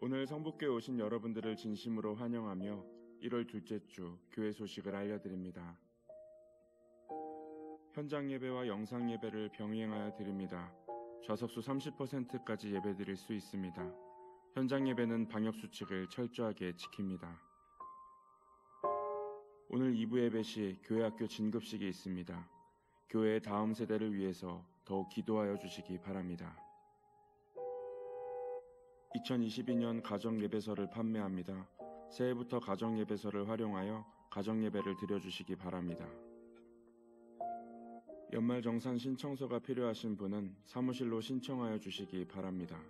오늘 성북교회 오신 여러분들을 진심으로 환영하며 1월 둘째 주 교회 소식을 알려드립니다. 현장 예배와 영상 예배를 병행하여 드립니다. 좌석수 30%까지 예배드릴 수 있습니다. 현장 예배는 방역수칙을 철저하게 지킵니다. 오늘 2부 예배 시 교회학교 진급식이 있습니다. 교회의 다음 세대를 위해서 더욱 기도하여 주시기 바랍니다. 2022년 가정예배서를 판매합니다. 새해부터 가정예배서를 활용하여 가정예배를 드려주시기 바랍니다. 연말정산 신청서가 필요하신 분은 사무실로 신청하여 주시기 바랍니다.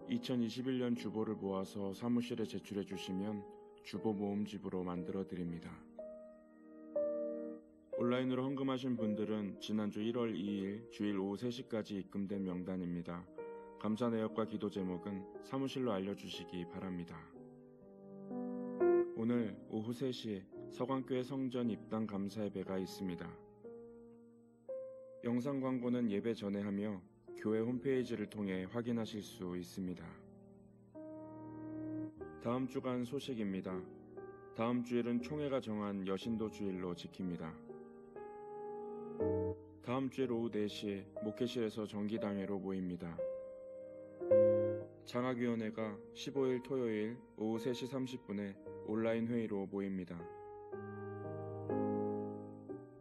2021년 주보를 모아서 사무실에 제출해 주시면 주보 모음집으로 만들어 드립니다. 온라인으로 헌금하신 분들은 지난주 1월 2일 주일 오후 3시까지 입금된 명단입니다. 감사 내역과 기도 제목은 사무실로 알려주시기 바랍니다. 오늘 오후 3시에 서광교회 성전 입당 감사 예배가 있습니다. 영상 광고는 예배 전에 하며 교회 홈페이지를 통해 확인하실 수 있습니다. 다음 주간 소식입니다. 다음 주일은 총회가 정한 여신도 주일로 지킵니다. 다음 주일 오후 4시에 목회실에서 정기당회로 모입니다. 장학위원회가 15일 토요일 오후 3시 30분에 온라인 회의로 모입니다.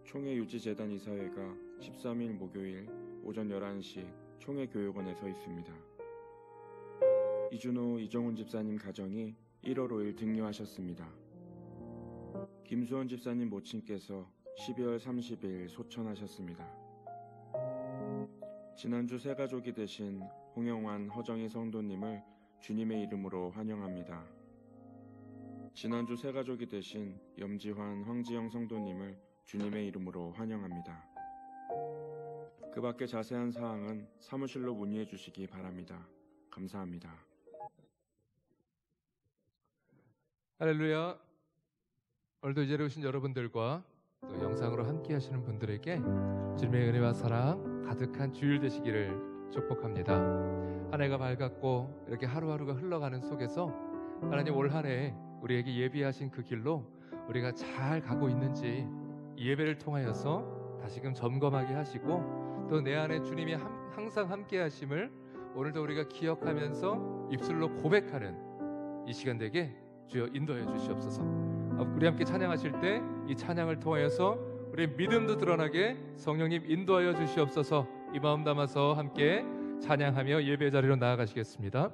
총회 유지재단 이사회가 13일 목요일 오전 11시 총회 교육원에 서 있습니다. 이준호 이정훈 집사님 가정이 1월 5일 등려하셨습니다. 김수원 집사님 모친께서 12월 30일 소천하셨습니다. 지난주 새가족이 되신 홍영환, 허정희 성도님을 주님의 이름으로 환영합니다. 지난주 새가족이 되신 염지환, 황지영 성도님을 주님의 이름으로 환영합니다. 그 밖에 자세한 사항은 사무실로 문의해 주시기 바랍니다. 감사합니다. 할렐루야. 오늘도 이 자리에 오신 여러분들과 또 영상으로 함께 하시는 분들에게 주님의 은혜와 사랑 가득한 주일 되시기를 축복합니다. 한 해가 밝았고 이렇게 하루하루가 흘러가는 속에서 하나님 올 한 해 우리에게 예비하신 그 길로 우리가 잘 가고 있는지 이 예배를 통하여서 다시금 점검하게 하시고 또 내 안에 주님이 항상 함께 하심을 오늘도 우리가 기억하면서 입술로 고백하는 이 시간 되게 주여 인도해 주시옵소서. 우리 함께 찬양하실 때 이 찬양을 통하여서 우리의 믿음도 드러나게 성령님 인도하여 주시옵소서. 이 마음 담아서 함께 찬양하며 예배 자리로 나아가시겠습니다.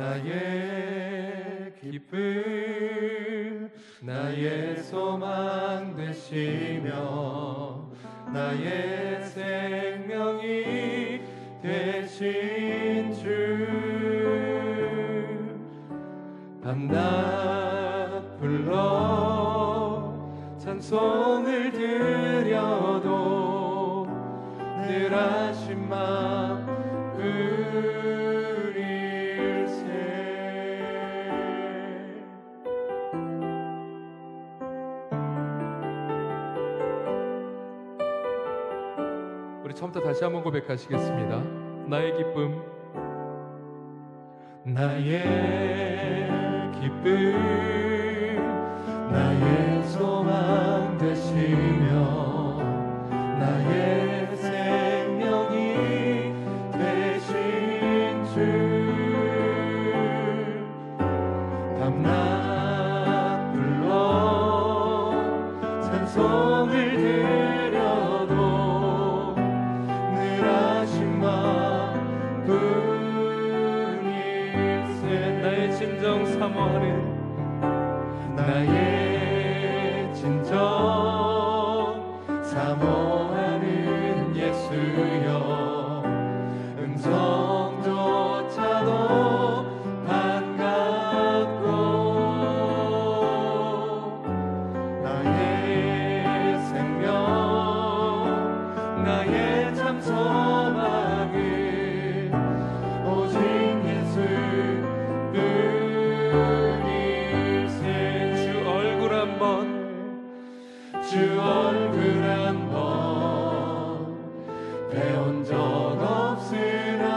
나의 기쁨 나의 소망 되시며 나의 생명이 되신 주 밤낮 불러 찬송을 드려도 늘 하신 마음 처음부터 다시 한번 고백하시겠습니다. 나의 기쁨 나의 기쁨 나의 소망 되시며 나의 생명이 되신 주 밤낮 불러 찬송을 드려도 늘 하신 마음뿐일세 나의 심정 사모하는 한번 주 얼굴 한번 배운 적 없으나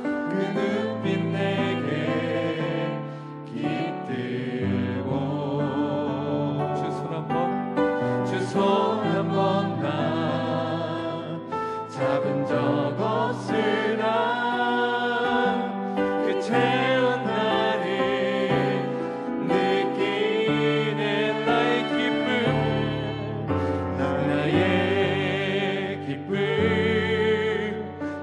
그 눈빛 내게 깃들고 주 손 한번 나 잡은 적 없으나 그 태어나는 느끼는 나의 기쁨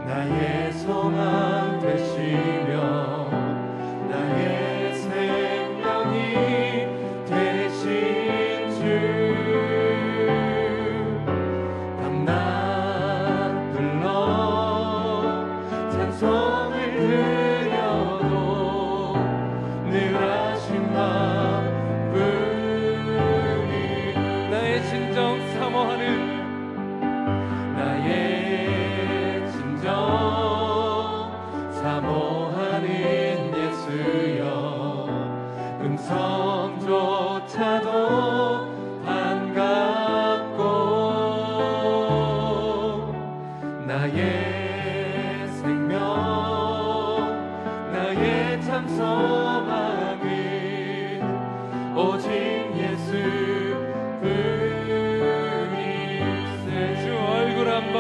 나의 소망 되시며 나의 생명이 되신 주 밤낮 불러 찬송을 드려도 늘 하신 마음뿐이 나의 진정 사모하는 예수여 음성조차도 반갑고 나의 생명 나의 참 소망은 오직 예수뿐일세 주 얼굴 한번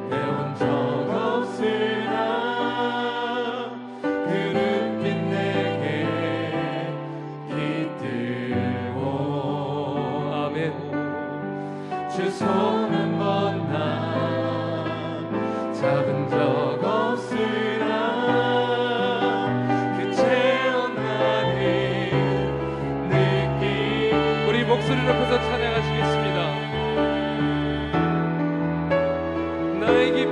배운 적 없으나 그 눈빛 내게 깃들고 아멘 주 손 한번 나 잡은 적 없으나 그 태어나는 느낌 우리 목소리 높여서 찬양하시겠습니다. 나의 기쁨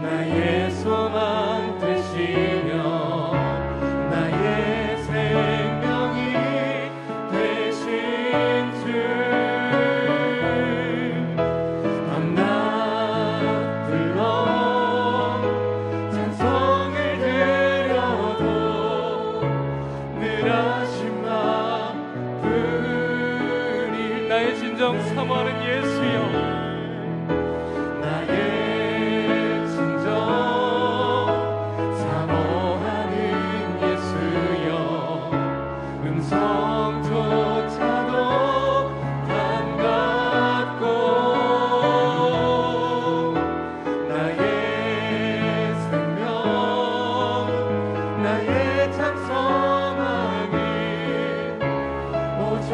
나의 소망 되시며 나의 생명이 되신 주 밤낮 불러 찬송을 드려도 늘 하신 마음뿐이 나의 진정 사모하는 예수여 나의 진정 사모하는 예수여 음성조차도 반갑고 나의 생명 나의 참 소망은 오직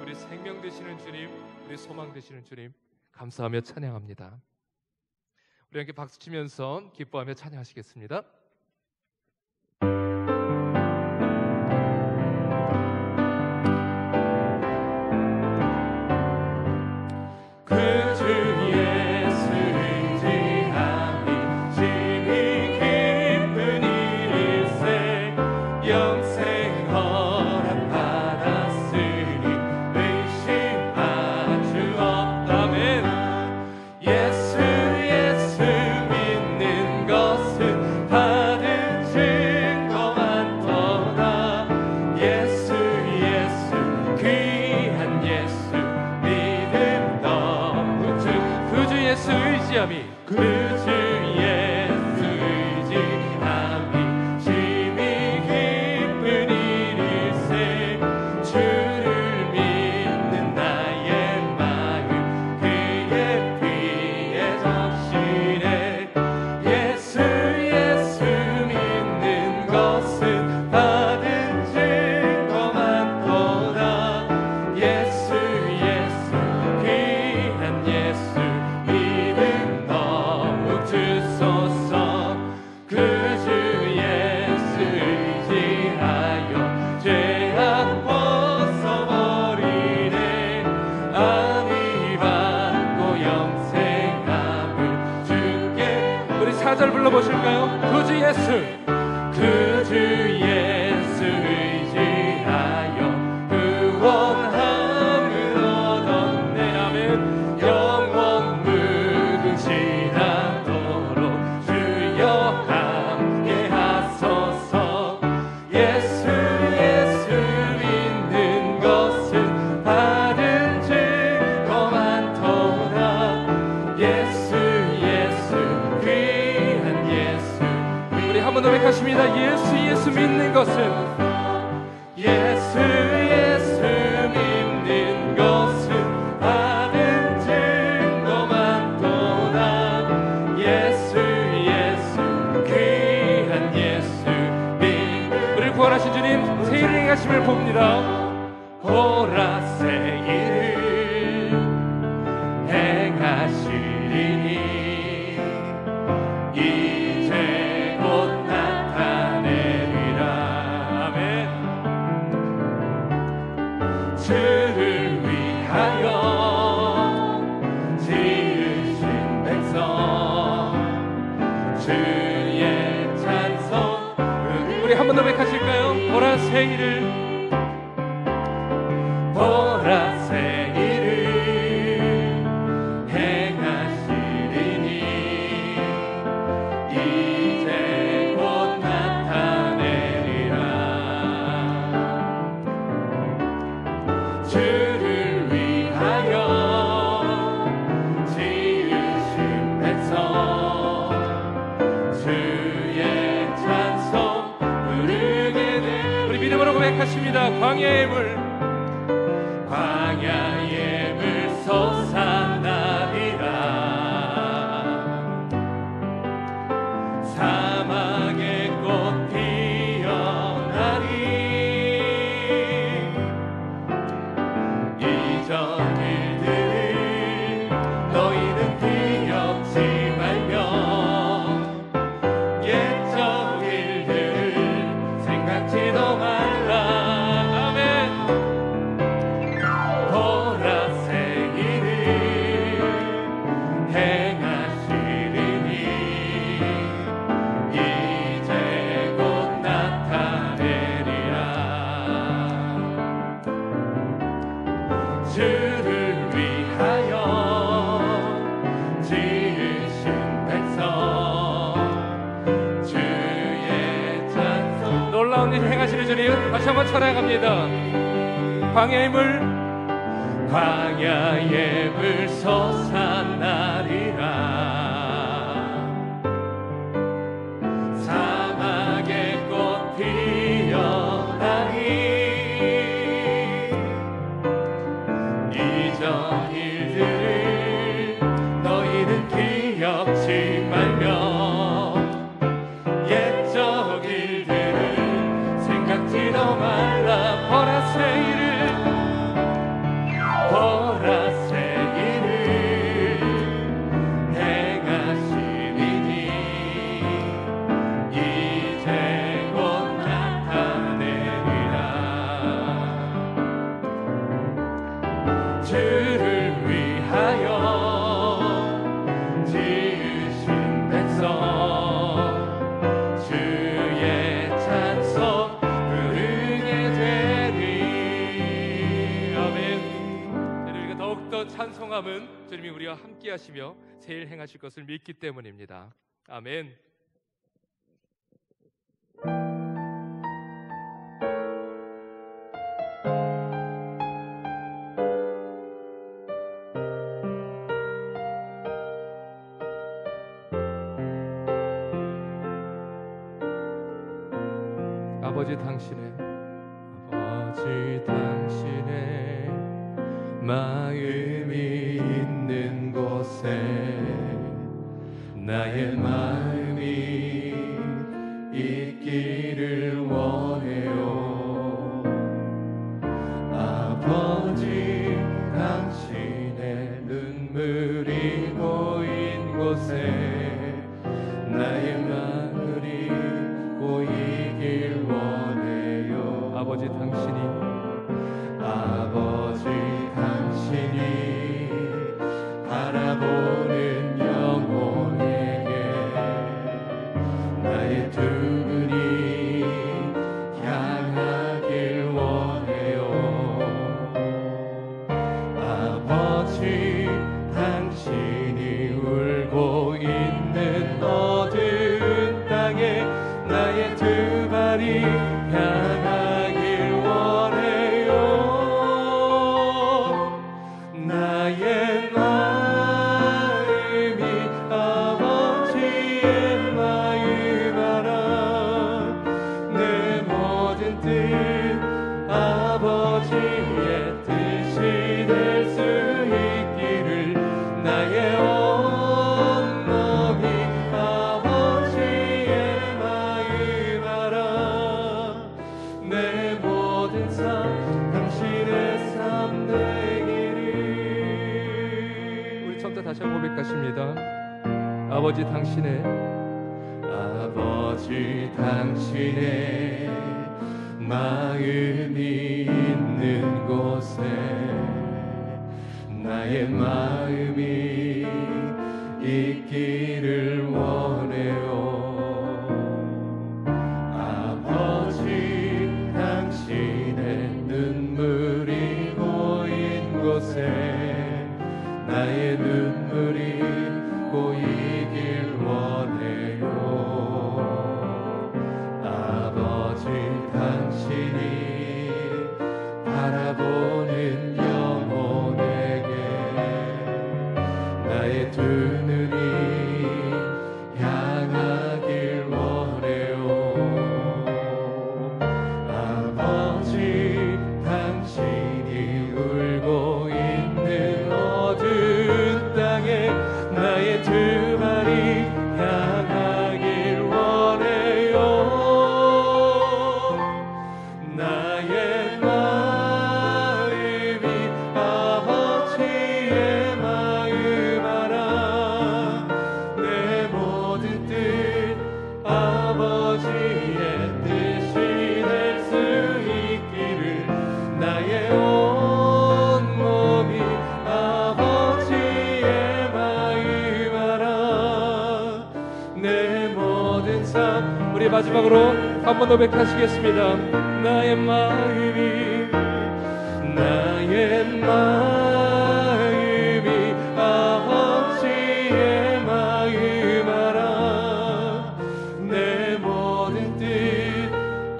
우리 생명 되시는 주님, 우리 소망 되시는 주님 감사하며 찬양합니다. 우리 함께 박수 치면서 기뻐하며 찬양하시겠습니다. 그 주 예수 의지함이 심히 깊은 일일세 영생 허락 받았으니 의심할 수 없다면 예수 믿는 것은 받은 증거 많도다 예수 귀한 예수 믿음 너무 그 주 예수 의지함이 그 주 예수 의지함이 심히 깊은 일일세 주를 믿는 나의 마음 그의 피에 적시네 예수 믿는 것은 받은 증거 많도다 예수 귀한 예수 믿음 너무 주소서 그 주 예수 의지하여 죄악 벗어버리네 안위 받고 영생함을 주께 우리 4절 불러보실까요? 그 주 예수 것은 예수 예수 믿는 것은 받은 증거 많도다. 예수 예수 귀한 예수 믿는 우리를 구원하신 주님 새 일을 행하심을 봅니다. 보라 새 일을 행하시리니 이제 곧 나타내리라. 아멘. 주를 위하여 지으신 백성 주의 찬송. 우리 한 번 더 고백하실까요? 보라 새 일을 보라 새 일을 행하시리니 이제 곧 나타내리라. 주를 위하여 지으신 백성 주의 찬송 부르게 돼. 우리 믿음으로 고백하십니다. 광야의 물 광야의 물 솟아나리라. 사막의 꽃 피어나리. 이전 일들을 너희는 기억지 말며 옛적 일들을 생각지도 말라. 아멘. 보라 새 일을 행하시리니 이제 곧 나타내리라. 주를 위하여 지으신 백성 주의 찬송. 놀라운 일 행하시는 주님 다시 한번 찬양합니다. 광야의 물 광야의 물 솟아나리라. 사막의 꽃 피어나리. 이전 일들을 너희는 기억지 말며 옛적 일들을 생각지도 말라. 보라 새 일을 보라 새 일을 행하시리니 이제 곧 나타내리라. 주를 위하여 지으신 백성 주의 찬송 부르게 되리. 아멘. 우리가 더욱더 찬송함은 주님이 우리와 함께 하시며 새 일 행하실 것을 믿기 때문입니다. 아멘. 아버지 당신의 마음이 있는 곳에 나의 마음이 있기를 원해요. 아버지 당신의 눈물이 고인 곳에 나의 마음이 고이길 원해요. 아버지 당신이 바라보는 영혼에게 나의 두 눈이 향하길 원해요. 아버지 당신이 울고 있는 어두운 땅에 나의 두 발이 향하길 원해요. 나의 마음이 아버지의 마음 알아 내 뜻 아버지의 뜻이 될 수 있기를 나의 온몸이 아버지의 마음 알아 내 모든 삶 당신의 삶 되기를. 우리 처음부터 다시 한번 고백하십니다. 아버지 당신의 마음이 있는 곳에 나의 마음이 있기를 원해요. 아버지 당신의 눈물이 고인 곳에 나의 눈물이 고이길 원해요. 아버지 당신이 바라보는 영혼에게 나의 두 눈이 향하길 원해요. 아버지 당신이 울고 있는 어두운 땅에 나의 두 발이 향하길 원해요. 나의 마음이 아버지의 마음 알아 내 모든 뜻 아버지의 뜻이 될 수 있기를 나의 온몸이 아버지의 마음 알아 내 모든 삶. 우리 마지막으로 한 번 더 고백하시겠습니다. 나의 마음이 아버지의 마음 알아 내 모든 뜻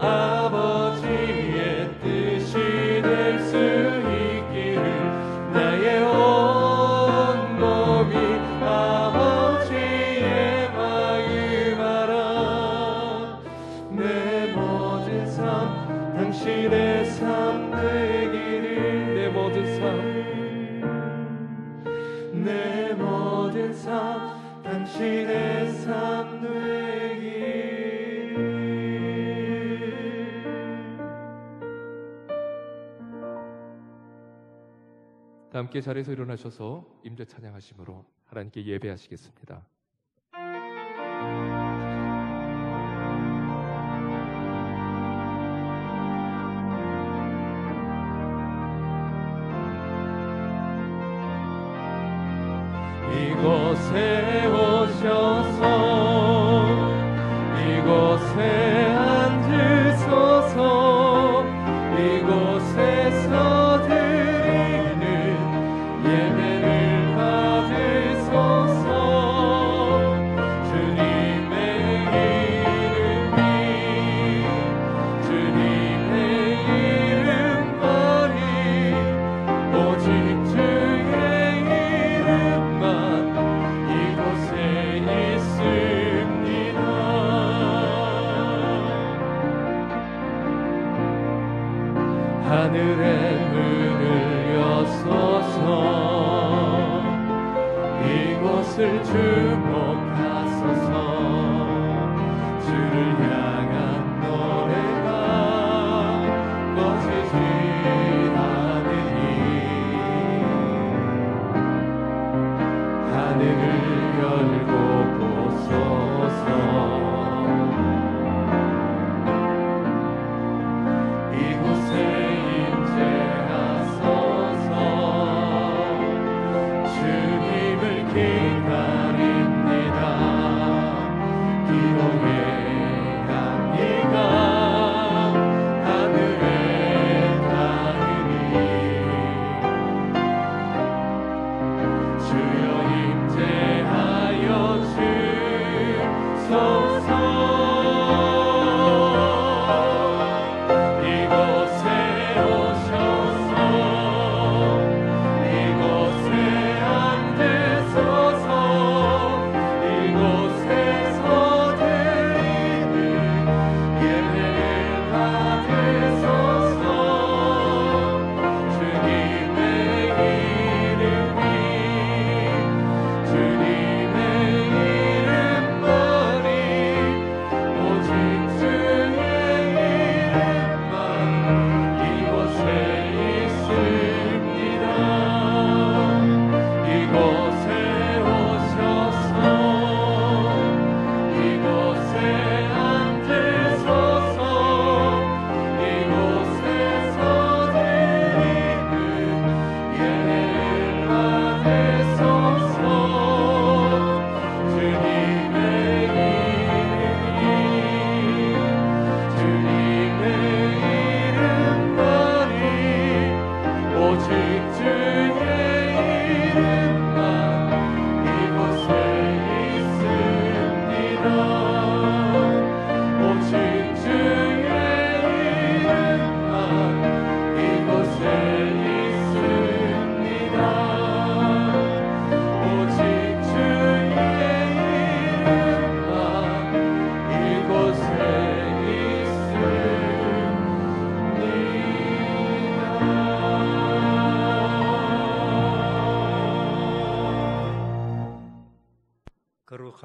아버지의 뜻이 될 수 있기를 나의 온몸이 아버지의 마음 알아 내 모든 삶 당신의 삶 되기를 내 모든 삶 당신의 삶 되기를. 다 함께 자리에서 일어나셔서 임재 찬양하심으로 하나님께 예배하시겠습니다. 이곳에 오셔서 이곳에 앉으소서 이곳에서 드리는 예배를 받으소서 주님의 이름이 주님의 이름만이 오직 주의 이름만 이곳에 있습니다. 하늘의 문을 여소서 이곳을 주목하소서 주를 향한 노래가 꺼지지 않으니 하늘을 열고 보소서 이곳에 임재하소서 주님을 기다립니다.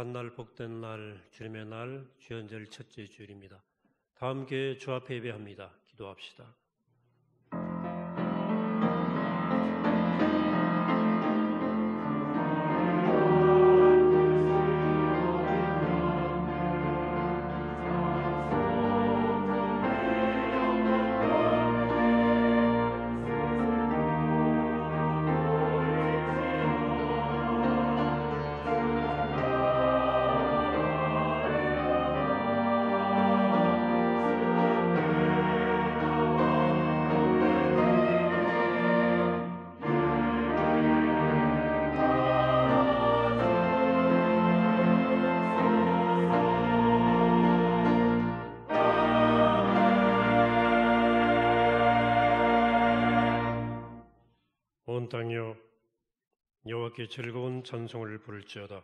거룩한 날, 복된 날, 주님의 날, 주연절 첫째 주일입니다. 다 함께 주 앞에 예배합니다. 기도합시다. 온 땅이여 여호와께 즐거운 찬송을 부를지어다.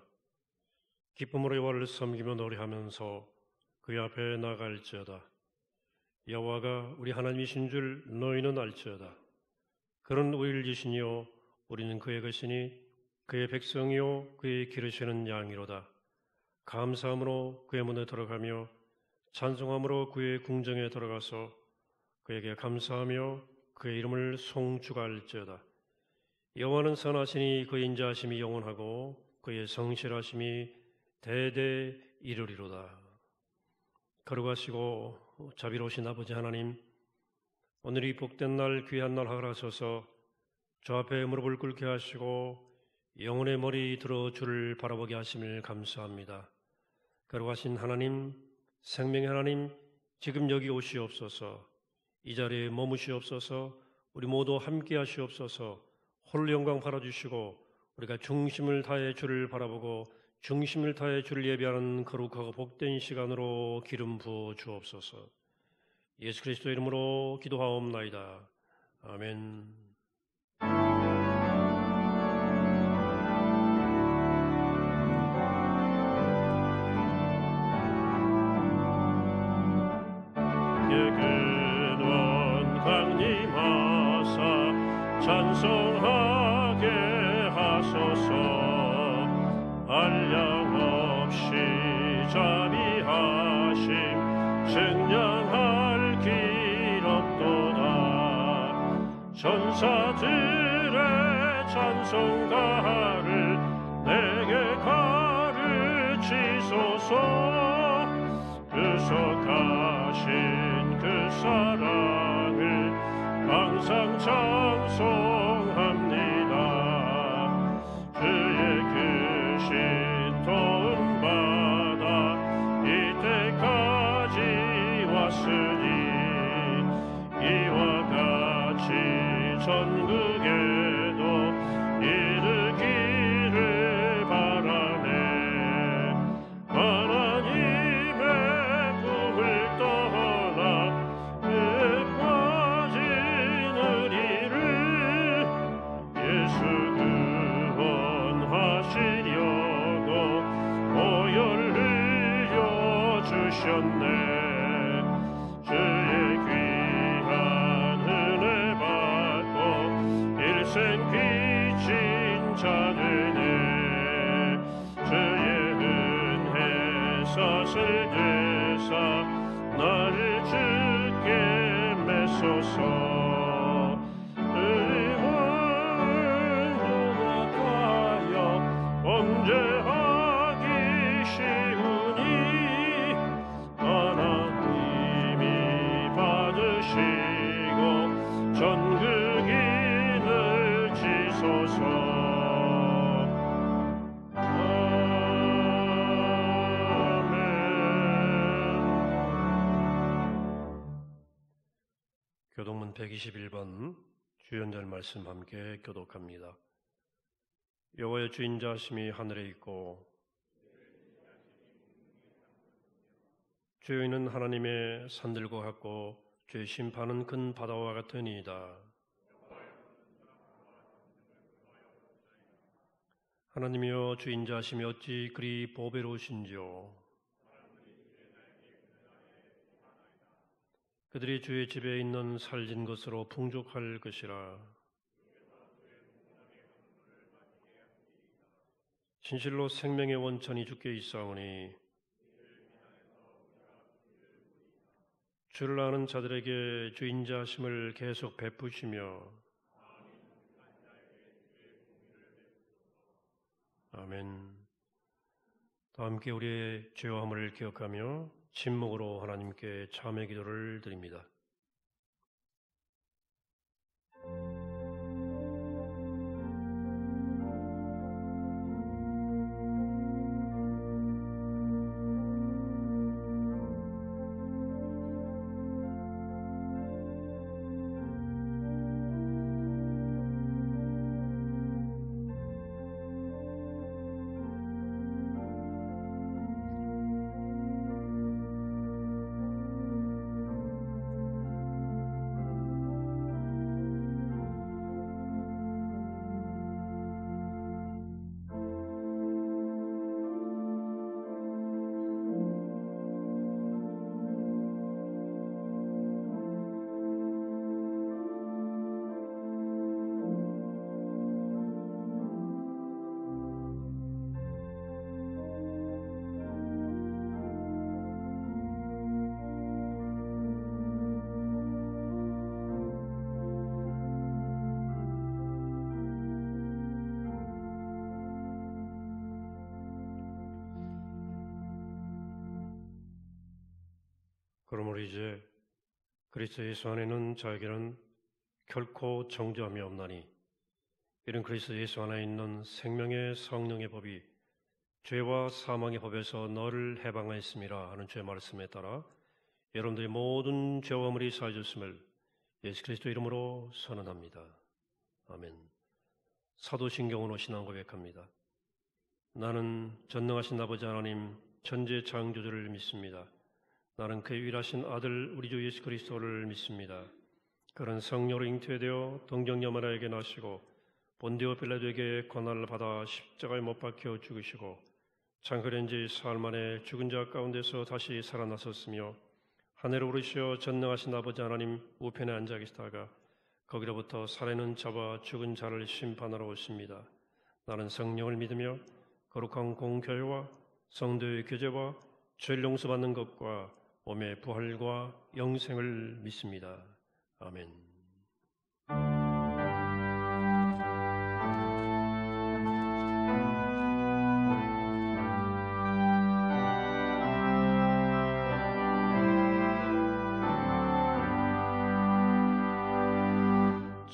기쁨으로 여호와를 섬기며 노래하면서 그 앞에 나갈지어다. 여호와가 우리 하나님이신 줄 너희는 알지어다. 그는 우리를 지시니요 우리는 그의 것이니 그의 백성이요 그의 기르시는 양이로다. 감사함으로 그의 문에 들어가며 찬송함으로 그의 궁정에 들어가서 그에게 감사하며 그의 이름을 송축할지어다. 여호와는 선하시니 그의 인자하심이 영원하고 그의 성실하심이 대대 이르리로다. 거룩하시고 자비로우신 아버지 하나님, 오늘 이 복된 날 귀한 날 허락하셔서 주 앞에 무릎을 꿇게 하시고 영혼의 머리 들어 주를 바라보게 하심을 감사합니다. 거룩하신 하나님, 생명의 하나님, 지금 여기 오시옵소서. 이 자리에 머무시옵소서. 우리 모두 함께 하시옵소서. 홀로 영광 받아주시고 우리가 중심을 다해 주를 바라보고 중심을 다해 주를 예배하는 거룩하고 복된 시간으로 기름 부어 주옵소서. 예수 그리스도 이름으로 기도하옵나이다. 아멘. 예근원 강림하사 찬송하게 하소서. 한량 없이 자비하심 증량할 길 없도다. 천사들의 찬송가를 내게 가르치소서. 구속하신 그 사랑을 항상 찬송합니다. 주의 크신 도움받아 이때까지 왔으니 이와 같이 전국에도 이르기를 바라네. 하나님의 품을 떠나 빠지느리를 예수 구원하시려고 보혈 흘려주셨네. 주의 귀한 은혜 받고 일생 빚진 자되네. 주의 은혜 사슬 되사 나를 주께 메소서. 의원하여 범죄하기 쉬우니 하나님이 받으시고 전극인을 지소서. 교독문 121번 주연절 말씀 함께 교독합니다. 여호와의 주인자심이 하늘에 있고 주인은 하나님의 산들과 같고 주의 심판은 큰 바다와 같으니이다. 하나님이여 주인자심이 어찌 그리 보배로우신지요. 그들이 주의 집에 있는 살진 것으로 풍족할 것이라. 진실로 생명의 원천이 주께 있사오니 주를 아는 자들에게 주인자심을 계속 베푸시며 아멘. 다 함께 우리의 죄와함을 기억하며 침묵으로 하나님께 참회 기도를 드립니다. 그러므로 이제 그리스도 예수 안에 있는 자에게는 결코 정죄함이 없나니 이런 그리스도 예수 안에 있는 생명의 성령의 법이 죄와 사망의 법에서 너를 해방하였음이라 하는 주의 말씀에 따라 여러분들의 모든 죄와 허물이 사해졌음을 예수 그리스도 이름으로 선언합니다. 아멘. 사도신경으로 신앙 고백합니다. 나는 전능하신 아버지 하나님 천지 창조주를 믿습니다. 나는 그의 유일하신 아들 우리 주 예수 그리스도를 믿습니다. 그는 성령으로 잉태되어 동정녀 마리아에게 나시고 본디오 빌라도에게 고난을 받아 십자가에 못 박혀 죽으시고 장사된 지 사흘 만에 죽은 자 가운데서 다시 살아나셨으며 하늘에 오르시어 전능하신 아버지 하나님 우편에 앉아 계시다가 거기로부터 살아있는 자와 죽은 자를 심판하러 오십니다. 나는 성령을 믿으며 거룩한 공교회와 성도의 교제와 죄를 용서받는 것과 몸의 부활과 영생을 믿습니다. 아멘.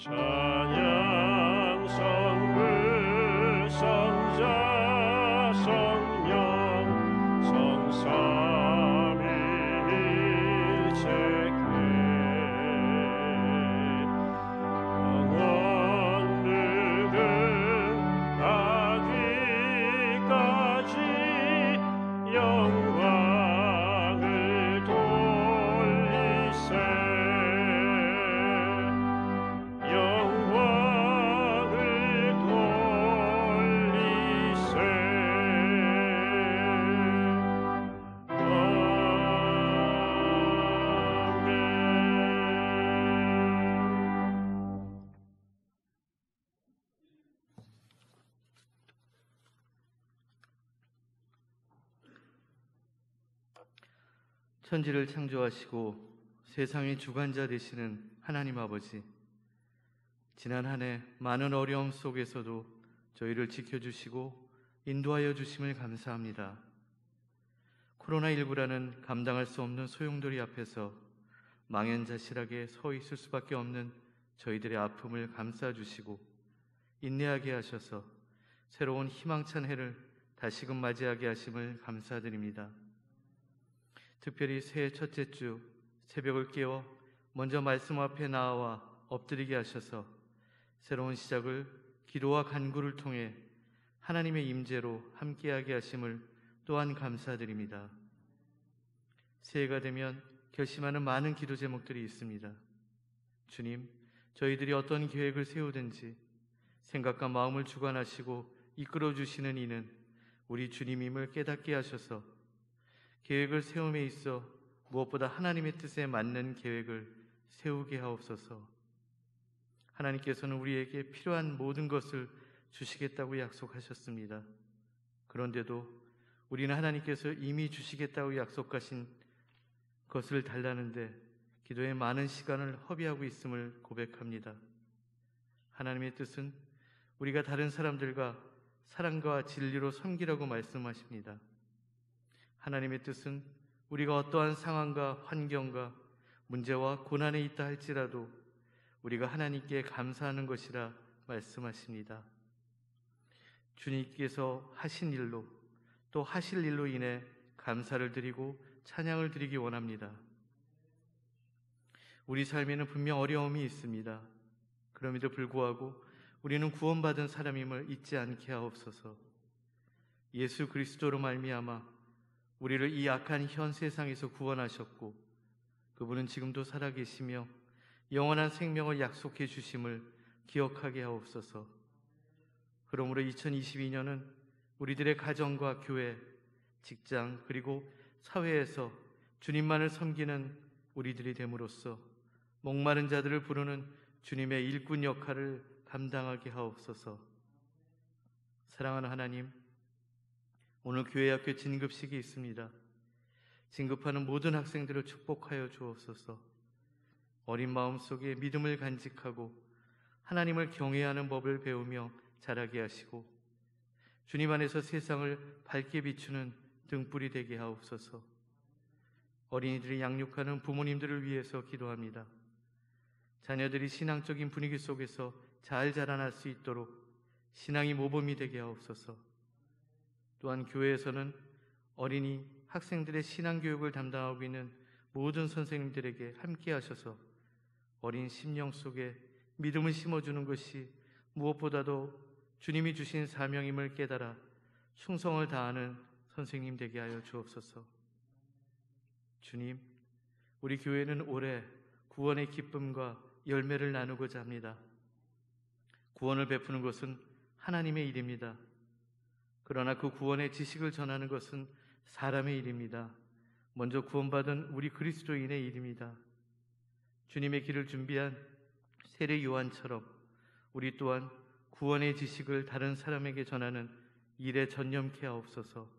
찬양 성부 성자 성령 성삼위일체께 영원 늙음하기까지 영광을 돌리세 영광을 돌리세 아멘. 천지를 창조하시고 세상의 주관자 되시는 하나님 아버지, 지난 한 해 많은 어려움 속에서도 저희를 지켜주시고 인도하여 주심을 감사합니다. 코로나19라는 감당할 수 없는 소용돌이 앞에서 망연자실하게 서 있을 수밖에 없는 저희들의 아픔을 감싸주시고 인내하게 하셔서 새로운 희망찬 해를 다시금 맞이하게 하심을 감사드립니다. 특별히 새해 첫째 주 새벽을 깨워 먼저 말씀 앞에 나와 엎드리게 하셔서 새로운 시작을 기도와 간구를 통해 하나님의 임재로 함께하게 하심을 또한 감사드립니다. 새해가 되면 결심하는 많은 기도 제목들이 있습니다. 주님, 저희들이 어떤 계획을 세우든지 생각과 마음을 주관하시고 이끌어 주시는 이는 우리 주님임을 깨닫게 하셔서 계획을 세움에 있어 무엇보다 하나님의 뜻에 맞는 계획을 세우게 하옵소서. 하나님께서는 우리에게 필요한 모든 것을 주시겠다고 약속하셨습니다. 그런데도 우리는 하나님께서 이미 주시겠다고 약속하신 것을 달라는데 기도에 많은 시간을 허비하고 있음을 고백합니다. 하나님의 뜻은 우리가 다른 사람들과 사랑과 진리로 섬기라고 말씀하십니다. 하나님의 뜻은 우리가 어떠한 상황과 환경과 문제와 고난에 있다 할지라도 우리가 하나님께 감사하는 것이라 말씀하십니다. 주님께서 하신 일로 또 하실 일로 인해 감사를 드리고 찬양을 드리기 원합니다. 우리 삶에는 분명 어려움이 있습니다. 그럼에도 불구하고 우리는 구원받은 사람임을 잊지 않게 하옵소서. 예수 그리스도로 말미암아 우리를 이 악한 현 세상에서 구원하셨고 그분은 지금도 살아계시며 영원한 생명을 약속해 주심을 기억하게 하옵소서. 그러므로 2022년은 우리들의 가정과 교회, 직장 그리고 사회에서 주님만을 섬기는 우리들이 됨으로써 목마른 자들을 부르는 주님의 일꾼 역할을 감당하게 하옵소서. 사랑하는 하나님, 오늘 교회학교 진급식이 있습니다. 진급하는 모든 학생들을 축복하여 주옵소서. 어린 마음 속에 믿음을 간직하고 하나님을 경외하는 법을 배우며 자라게 하시고 주님 안에서 세상을 밝게 비추는 등불이 되게 하옵소서. 어린이들이 양육하는 부모님들을 위해서 기도합니다. 자녀들이 신앙적인 분위기 속에서 잘 자라날 수 있도록 신앙이 모범이 되게 하옵소서. 또한 교회에서는 어린이, 학생들의 신앙교육을 담당하고 있는 모든 선생님들에게 함께 하셔서 어린 심령 속에 믿음을 심어주는 것이 무엇보다도 주님이 주신 사명임을 깨달아 충성을 다하는 선생님 되게 하여 주옵소서. 주님, 우리 교회는 올해 구원의 기쁨과 열매를 나누고자 합니다. 구원을 베푸는 것은 하나님의 일입니다. 그러나 그 구원의 지식을 전하는 것은 사람의 일입니다. 먼저 구원받은 우리 그리스도인의 일입니다. 주님의 길을 준비한 세례 요한처럼 우리 또한 구원의 지식을 다른 사람에게 전하는 일에 전념케 하옵소서.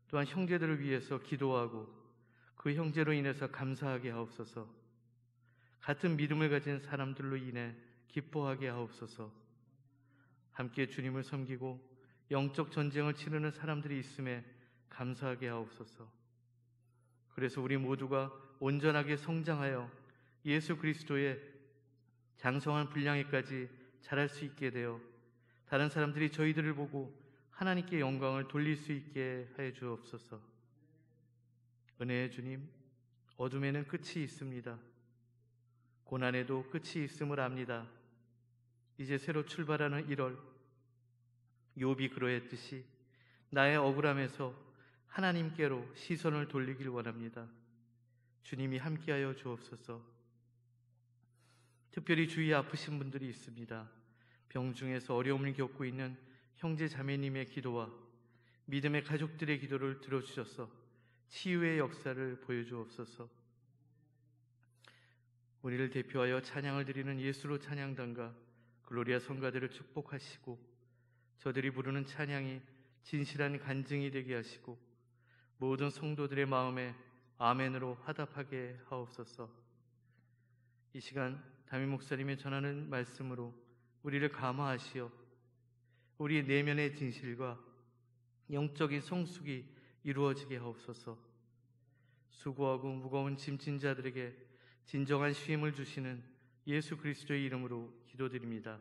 또한 형제들을 위해서 기도하고 그 형제로 인해서 감사하게 하옵소서. 같은 믿음을 가진 사람들로 인해 기뻐하게 하옵소서. 함께 주님을 섬기고 영적 전쟁을 치르는 사람들이 있음에 감사하게 하옵소서. 그래서 우리 모두가 온전하게 성장하여 예수 그리스도의 장성한 분량에까지 자랄 수 있게 되어 다른 사람들이 저희들을 보고 하나님께 영광을 돌릴 수 있게 하여 주옵소서. 은혜의 주님, 어둠에는 끝이 있습니다. 고난에도 끝이 있음을 압니다. 이제 새로 출발하는 1월, 욥이 그러했듯이 나의 억울함에서 하나님께로 시선을 돌리길 원합니다. 주님이 함께하여 주옵소서. 특별히 주위에 아프신 분들이 있습니다. 병 중에서 어려움을 겪고 있는 형제 자매님의 기도와 믿음의 가족들의 기도를 들어주셔서 치유의 역사를 보여주옵소서. 우리를 대표하여 찬양을 드리는 예수로 찬양단과 글로리아 성가대를 축복하시고 저들이 부르는 찬양이 진실한 간증이 되게 하시고 모든 성도들의 마음에 아멘으로 화답하게 하옵소서. 이 시간 담임 목사님이 전하는 말씀으로 우리를 감화하시어 우리 내면의 진실과 영적인 성숙이 이루어지게 하옵소서. 수고하고 무거운 짐진 자들에게 진정한 쉼을 주시는 예수 그리스도의 이름으로 기도드립니다.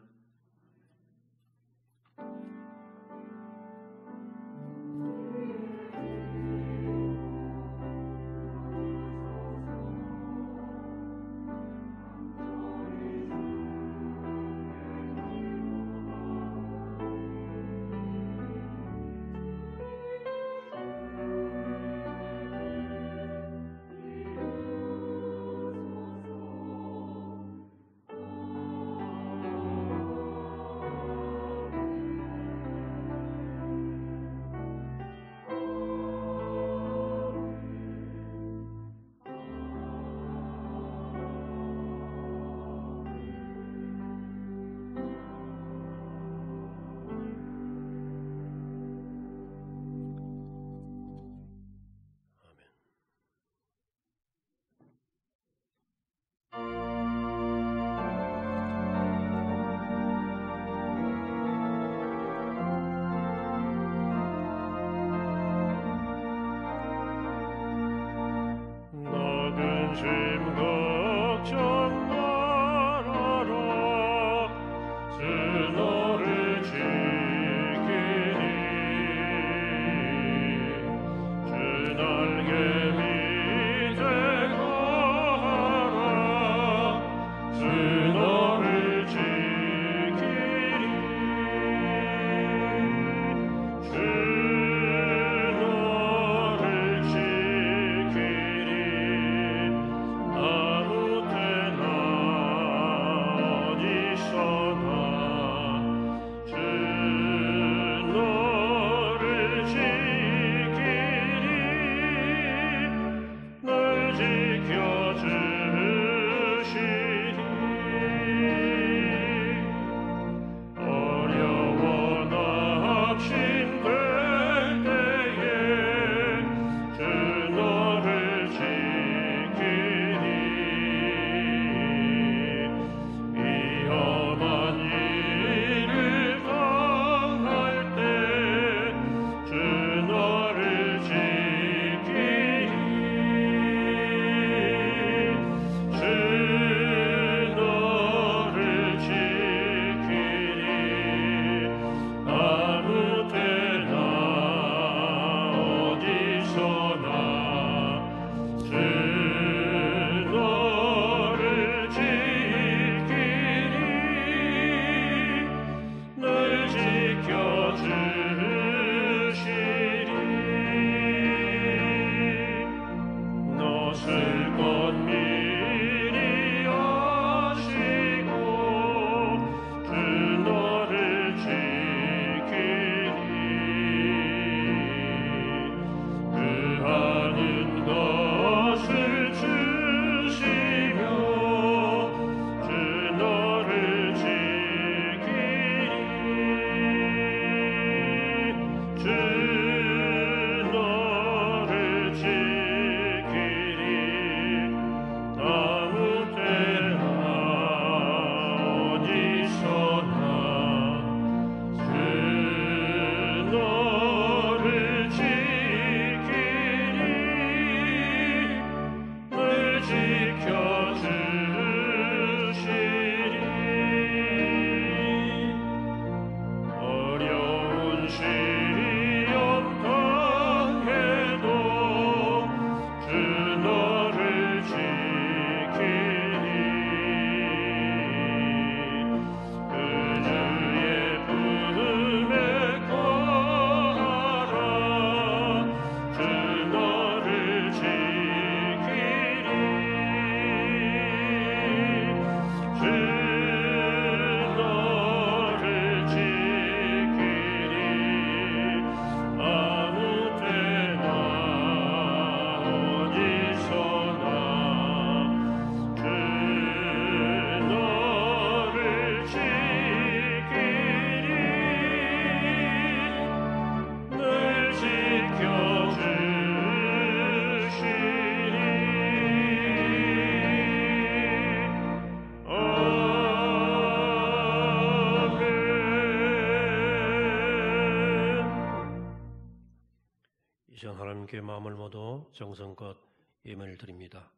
교회 마음을 모두 정성껏 예면을 드립니다.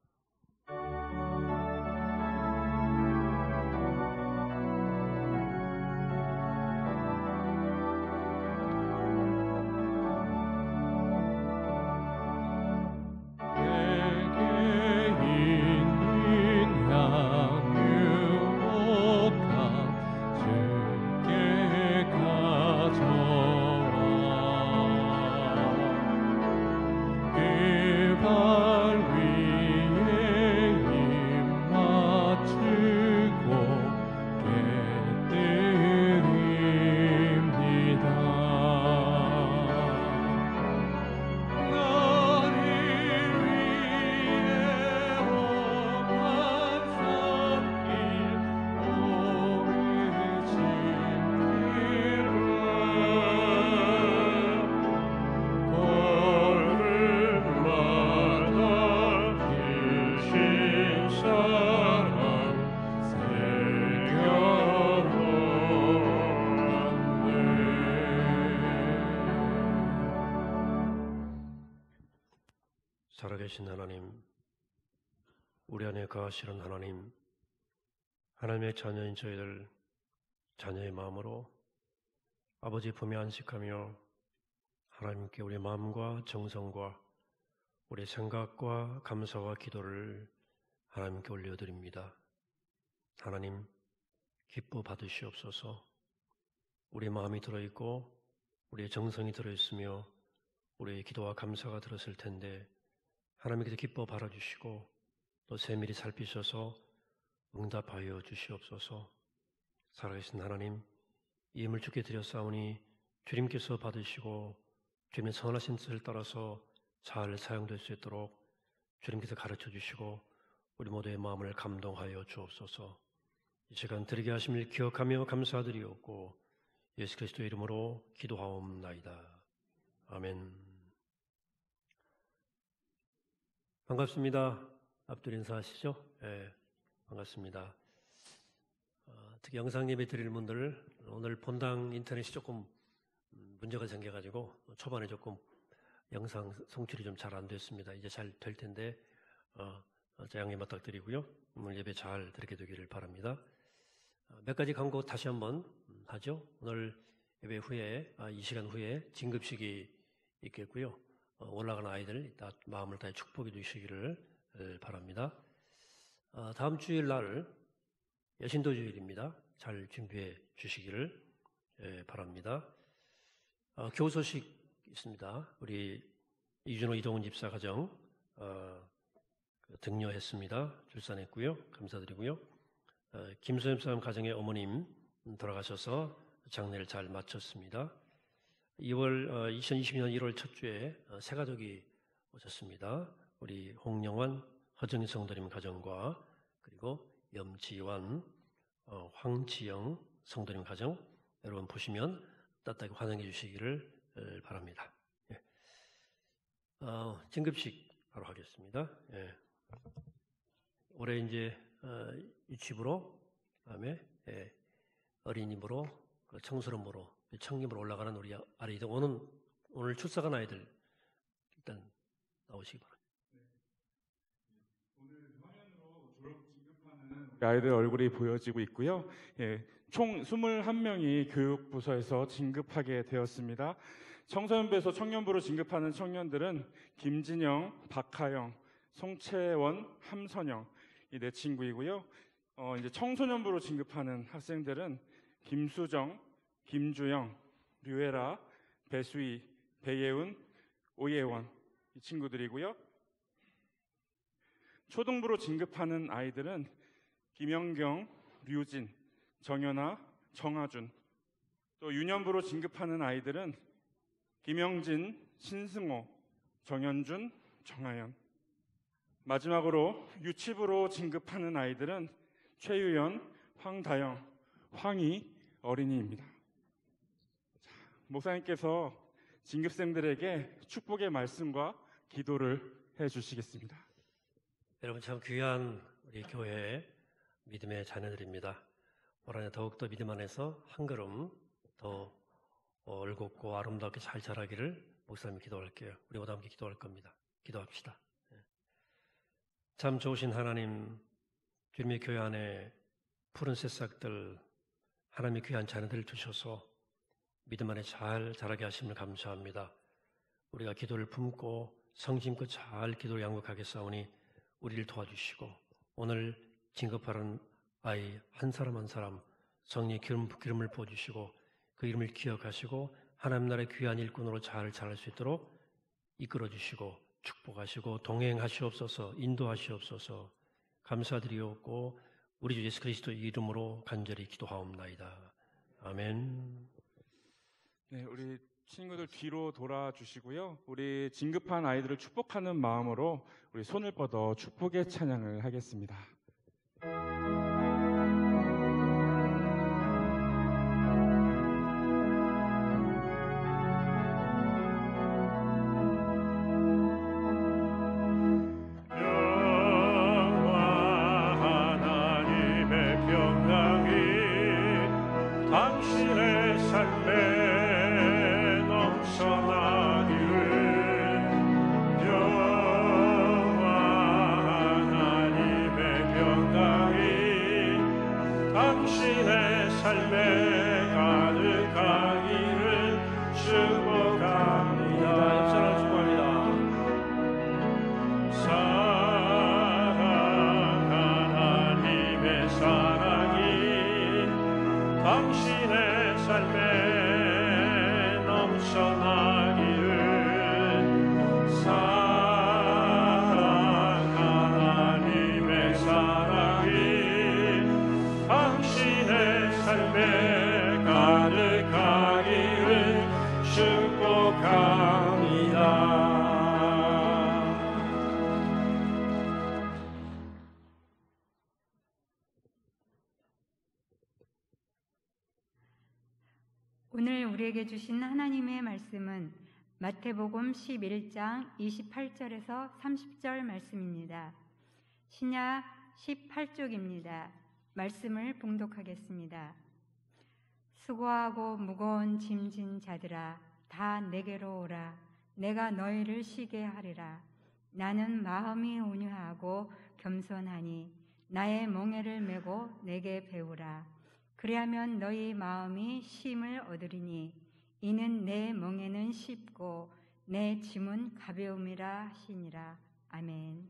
살아계신 하나님, 우리 안에 거하시는 하나님, 하나님의 자녀인 저희들 자녀의 마음으로 아버지 품에 안식하며 하나님께 우리의 마음과 정성과 우리의 생각과 감사와 기도를 하나님께 올려드립니다. 하나님, 기뻐 받으시옵소서. 우리의 마음이 들어있고 우리의 정성이 들어있으며 우리의 기도와 감사가 들었을 텐데 하나님께서 기뻐 바라주시고 또 세밀히 살피셔서 응답하여 주시옵소서. 살아계신 하나님, 이 힘을 주께 드렸사오니 주님께서 받으시고 주님의 선하신 뜻을 따라서 잘 사용될 수 있도록 주님께서 가르쳐 주시고 우리 모두의 마음을 감동하여 주옵소서. 이 시간 드리게 하심을 기억하며 감사드리옵고 예수 그리스도의 이름으로 기도하옵나이다. 아멘. 반갑습니다. 앞뒤 인사하시죠? 네, 반갑습니다. 특히 영상 예배 드릴 분들 오늘 본당 인터넷이 조금 문제가 생겨가지고 초반에 조금 영상 송출이 좀 잘 안 됐습니다. 이제 잘 될 텐데 양해 부탁드리고요. 오늘 예배 잘 드리게 되기를 바랍니다. 몇 가지 광고 다시 한번 하죠. 오늘 예배 후에 이 시간 후에 진급식이 있겠고요. 올라가는 아이들 이따 마음을 다해 축복해 주시기를 바랍니다. 다음 주일 날 여신도 주일입니다. 잘 준비해 주시기를 바랍니다. 교우 소식 있습니다. 우리 이준호 이동훈 집사 가정 등려했습니다. 출산했고요. 감사드리고요. 김소연 사람 가정의 어머님 돌아가셔서 장례를 잘 마쳤습니다. 2022년 1월 첫 주에 새 가족이 오셨습니다. 우리 홍영환, 허정희 성도님 가정과 그리고 염지환, 황지영 성도님 가정 여러분 보시면 따뜻하게 환영해 주시기를 바랍니다. 예. 진급식 바로 하겠습니다. 예. 올해 이제 유치부로 그다음에 어린이부로 청소년부로 청림으로 올라가는 우리 아이들 오늘 출석한 아이들 일단 나오시기 바랍니다. 오늘 6학년으로 졸업 진급하는 아이들 얼굴이 보여지고 있고요. 예, 총 21명이 교육부서에서 진급하게 되었습니다. 청소년부에서 청년부로 진급하는 청년들은 김진영, 박하영, 송채원, 함선영 이 네 친구이고요. 이제 청소년부로 진급하는 학생들은 김수정, 김주영, 류애라, 배수희, 배예운, 오예원 이 친구들이고요. 초등부로 진급하는 아이들은 김영경, 류진, 정연아, 정하준. 또 유년부로 진급하는 아이들은 김영진, 신승호, 정현준, 정하연. 마지막으로 유치부로 진급하는 아이들은 최유연, 황다영, 황희 어린이입니다. 목사님께서 진급생들에게 축복의 말씀과 기도를 해주시겠습니다. 여러분 참 귀한 우리 교회의 믿음의 자녀들입니다. 올 한해 더욱더 믿음 안에서 한 걸음 더 올곧고 아름답게 잘 자라기를 목사님이 기도할게요. 우리 모두 함께 기도할 겁니다. 기도합시다. 참 좋으신 하나님, 주님의 교회 안에 푸른 새싹들, 하나님의 귀한 자녀들을 주셔서 믿음 안에 잘 자라게 하심을 감사합니다. 우리가 기도를 품고 성심껏 잘 기도를 양육하게 싸우니 우리를 도와주시고 오늘 진급하는 아이 한 사람 한 사람 성령의 기름을 부어주시고 그 이름을 기억하시고 하나님 나라의 귀한 일꾼으로 잘 자랄 수 있도록 이끌어주시고 축복하시고 동행하시옵소서, 인도하시옵소서. 감사드리옵고 우리 주 예수 그리스도의 이름으로 간절히 기도하옵나이다. 아멘. 네, 우리 친구들 뒤로 돌아주시고요. 우리 진급한 아이들을 축복하는 마음으로 우리 손을 뻗어 축복의 찬양을 하겠습니다. 당신의 삶에 넘쳐나기를 여호와 하나님의 평강이 당신의 삶에 가득하기를 축복합니다. 입술을 축복합니다. 사랑 하나님의 사랑이 당신의 삶에 넘쳐나기를 사랑 하나님의 사랑이 당신의 삶에 가득하기를 축복합니다. 오늘 우리에게 주신 하나님의 말씀은 마태복음 11장 28절에서 30절 말씀입니다. 신약 18쪽입니다. 말씀을 봉독하겠습니다. 수고하고 무거운 짐진 자들아 다 내게로 오라. 내가 너희를 쉬게 하리라. 나는 마음이 온유하고 겸손하니 나의 멍에를 메고 내게 배우라. 그리하면 너희 마음이 쉼을 얻으리니 이는 내 멍에는 쉽고 내 짐은 가벼움이라 하시니라. 아멘.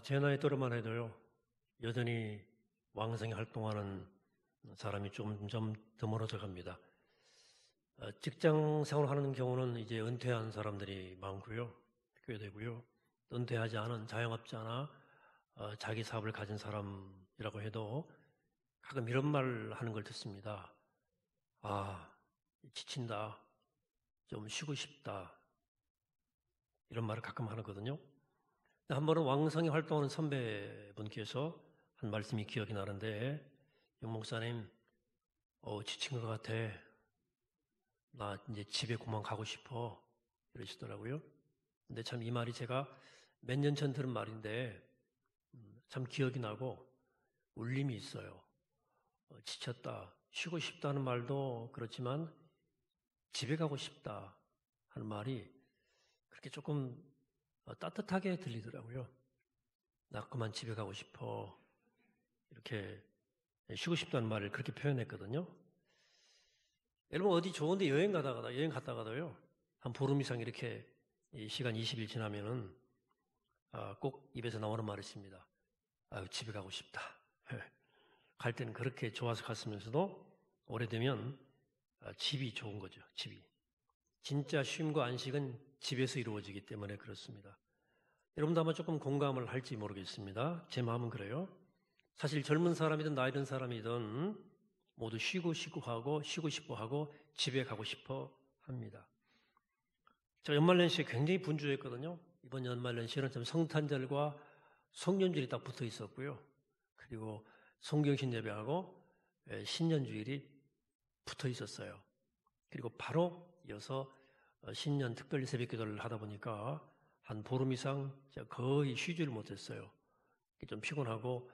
제 나이 또래만 해도요, 여전히 왕성히 활동하는 사람이 점점 드물어져 갑니다. 직장 생활하는 경우는 이제 은퇴한 사람들이 많고요, 꽤 되고요. 은퇴하지 않은 자영업자나 자기 사업을 가진 사람이라고 해도 가끔 이런 말 하는 걸 듣습니다. 지친다, 좀 쉬고 싶다, 이런 말을 가끔 하거든요. 한 번은 왕성히 활동하는 선배분께서 한 말씀이 기억이 나는데, 용 목사님, 지친 것 같아. 나 이제 집에 그만 가고 싶어. 이러시더라고요. 근데 참 이 말이 제가 몇 년 전 들은 말인데 참 기억이 나고 울림이 있어요. 지쳤다, 쉬고 싶다는 말도 그렇지만 집에 가고 싶다 하는 말이 그렇게 조금 따뜻하게 들리더라고요. 나 그만 집에 가고 싶어. 이렇게 쉬고 싶다는 말을 그렇게 표현했거든요. 여러분 어디 좋은데 여행 갔다가도요, 한 보름 이상 이렇게 시간 20일 지나면은 꼭 입에서 나오는 말이 있습니다. 집에 가고 싶다. 갈 때는 그렇게 좋아서 갔으면서도 오래되면 집이 좋은 거죠. 집이. 진짜 쉼과 안식은 집에서 이루어지기 때문에 그렇습니다. 여러분도 아마 조금 공감을 할지 모르겠습니다. 제 마음은 그래요. 사실 젊은 사람이든 나이 든 사람이든 모두 쉬고 싶어 하고 집에 가고 싶어 합니다. 제가 연말연시에 굉장히 분주했거든요. 이번 연말연시는 좀 성탄절과 성년주일이 딱 붙어 있었고요. 그리고 성경신 예배하고 신년주일이 붙어 있었어요. 그리고 바로 이어서 신년 특별 새벽 기도를 하다 보니까 한 보름 이상 제가 거의 쉬지를 못했어요. 좀 피곤하고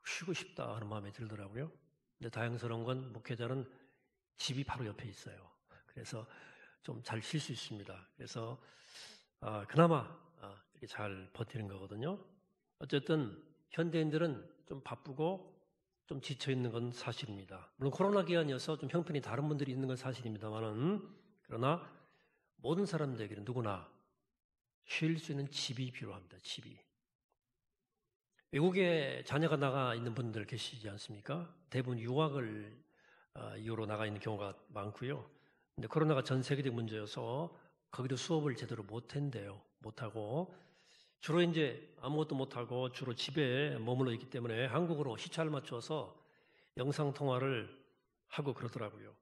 쉬고 싶다 하는 마음이 들더라고요. 근데 다행스러운 건 목회자는 집이 바로 옆에 있어요. 그래서 좀 잘 쉴 수 있습니다. 그래서 그나마 이렇게 잘 버티는 거거든요. 어쨌든 현대인들은 좀 바쁘고 좀 지쳐 있는 건 사실입니다. 물론 코로나 기간이어서 좀 형편이 다른 분들이 있는 건 사실입니다만은, 그러나 모든 사람들에게는 누구나 쉴 수 있는 집이 필요합니다. 집이. 외국에 자녀가 나가 있는 분들 계시지 않습니까? 대부분 유학을 이유로 나가 있는 경우가 많고요. 근데 코로나가 전 세계적 문제여서 거기도 수업을 제대로 못하고 주로 이제 아무것도 못하고 주로 집에 머물러 있기 때문에 한국으로 시차를 맞춰서 영상통화를 하고 그러더라고요.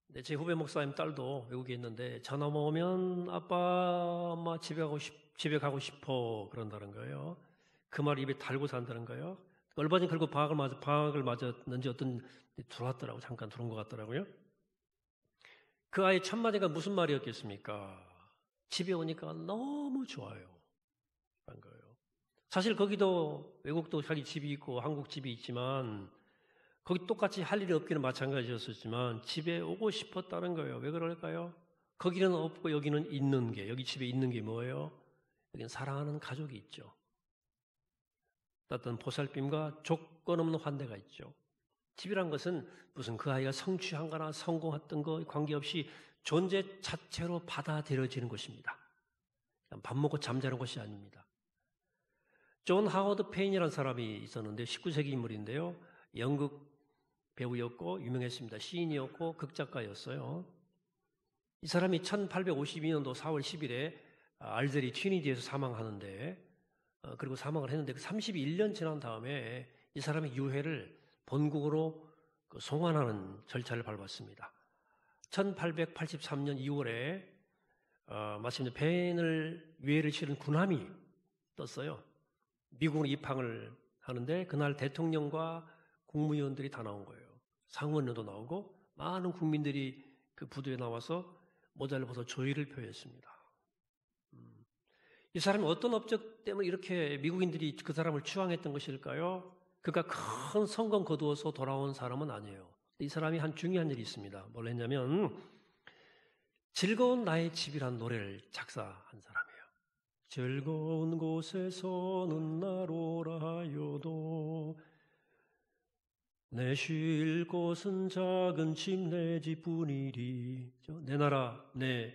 근데 제 후배 목사님 딸도 외국에 있는데 전화 오면 아빠, 엄마 집에 가고 싶어 그런다는 거예요. 그 말 입에 달고 산다는 거예요. 얼마 전에 그리고 방학을 맞았는지 어떤 들어왔더라고. 잠깐 들어온 것 같더라고요. 그 아이 첫 마디가 무슨 말이었겠습니까? 집에 오니까 너무 좋아요. 그런 거예요. 사실 거기도 외국도 자기 집이 있고 한국 집이 있지만 거기 똑같이 할 일이 없기는 마찬가지였었지만 집에 오고 싶었다는 거예요. 왜 그럴까요? 거기는 없고 여기는 있는 게, 여기 집에 있는 게 뭐예요? 여기는 사랑하는 가족이 있죠. 어떤 보살핌과 조건 없는 환대가 있죠. 집이란 것은 무슨 그 아이가 성취한 거나 성공했던 거 관계없이 존재 자체로 받아들여지는 것입니다. 밥 먹고 잠자는 것이 아닙니다. 존 하워드 페인이라는 사람이 있었는데 19세기 인물인데요. 연극 배우였고 유명했습니다. 시인이었고 극작가였어요. 이 사람이 1852년도 4월 10일에 알제리 튀니지에서 사망하는데 그리고 사망을 했는데 31년 지난 다음에 이 사람의 유해를 본국으로 송환하는 절차를 밟았습니다. 1883년 2월에 마침내 페인을 유해를 실은 군함이 떴어요. 미국으로 입항을 하는데 그날 대통령과 국무위원들이 다 나온 거예요. 상원의원도 나오고 많은 국민들이 그 부두에 나와서 모자를 벗어 조의를 표했습니다. 이 사람이 어떤 업적 때문에 이렇게 미국인들이 그 사람을 추앙했던 것일까요? 그러니까 큰 성공 거두어서 돌아온 사람은 아니에요. 이 사람이 한 중요한 일이 있습니다. 뭘 했냐면 즐거운 나의 집이라는 노래를 작사한 사람이에요. 즐거운 곳에서는 날 오라여도 내 쉴 곳은 작은 집 내 집뿐이리. 내 나라 내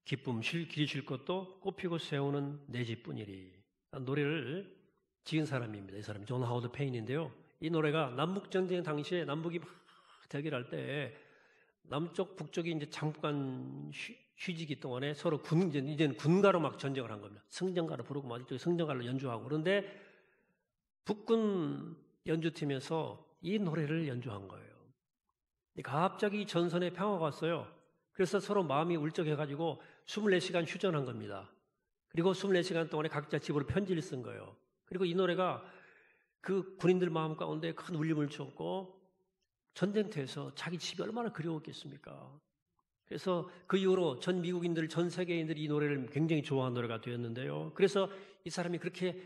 기쁨 길이 쉴 것도 꽃피고 세우는 내 집뿐이리. 노래를 지은 사람입니다. 이 사람이 존 하워드 페인인데요. 이 노래가 남북전쟁 당시에 남북이 막 대결할 때 남쪽 북쪽이 이제 잠깐 휴지기 동안에 서로 이제는 군가로 막 전쟁을 한 겁니다. 승전가를 부르고 막 이쪽에 승전가를 연주하고. 그런데 북군 연주팀에서 이 노래를 연주한 거예요. 갑자기 전선에 평화가 왔어요. 그래서 서로 마음이 울적해가지고 24시간 휴전한 겁니다. 그리고 24시간 동안에 각자 집으로 편지를 쓴 거예요. 그리고 이 노래가 그 군인들 마음 가운데 큰 울림을 주었고 전쟁터에서 자기 집이 얼마나 그리웠겠습니까? 그래서 그 이후로 전 미국인들, 전 세계인들이 이 노래를 굉장히 좋아하는 노래가 되었는데요. 그래서 이 사람이 그렇게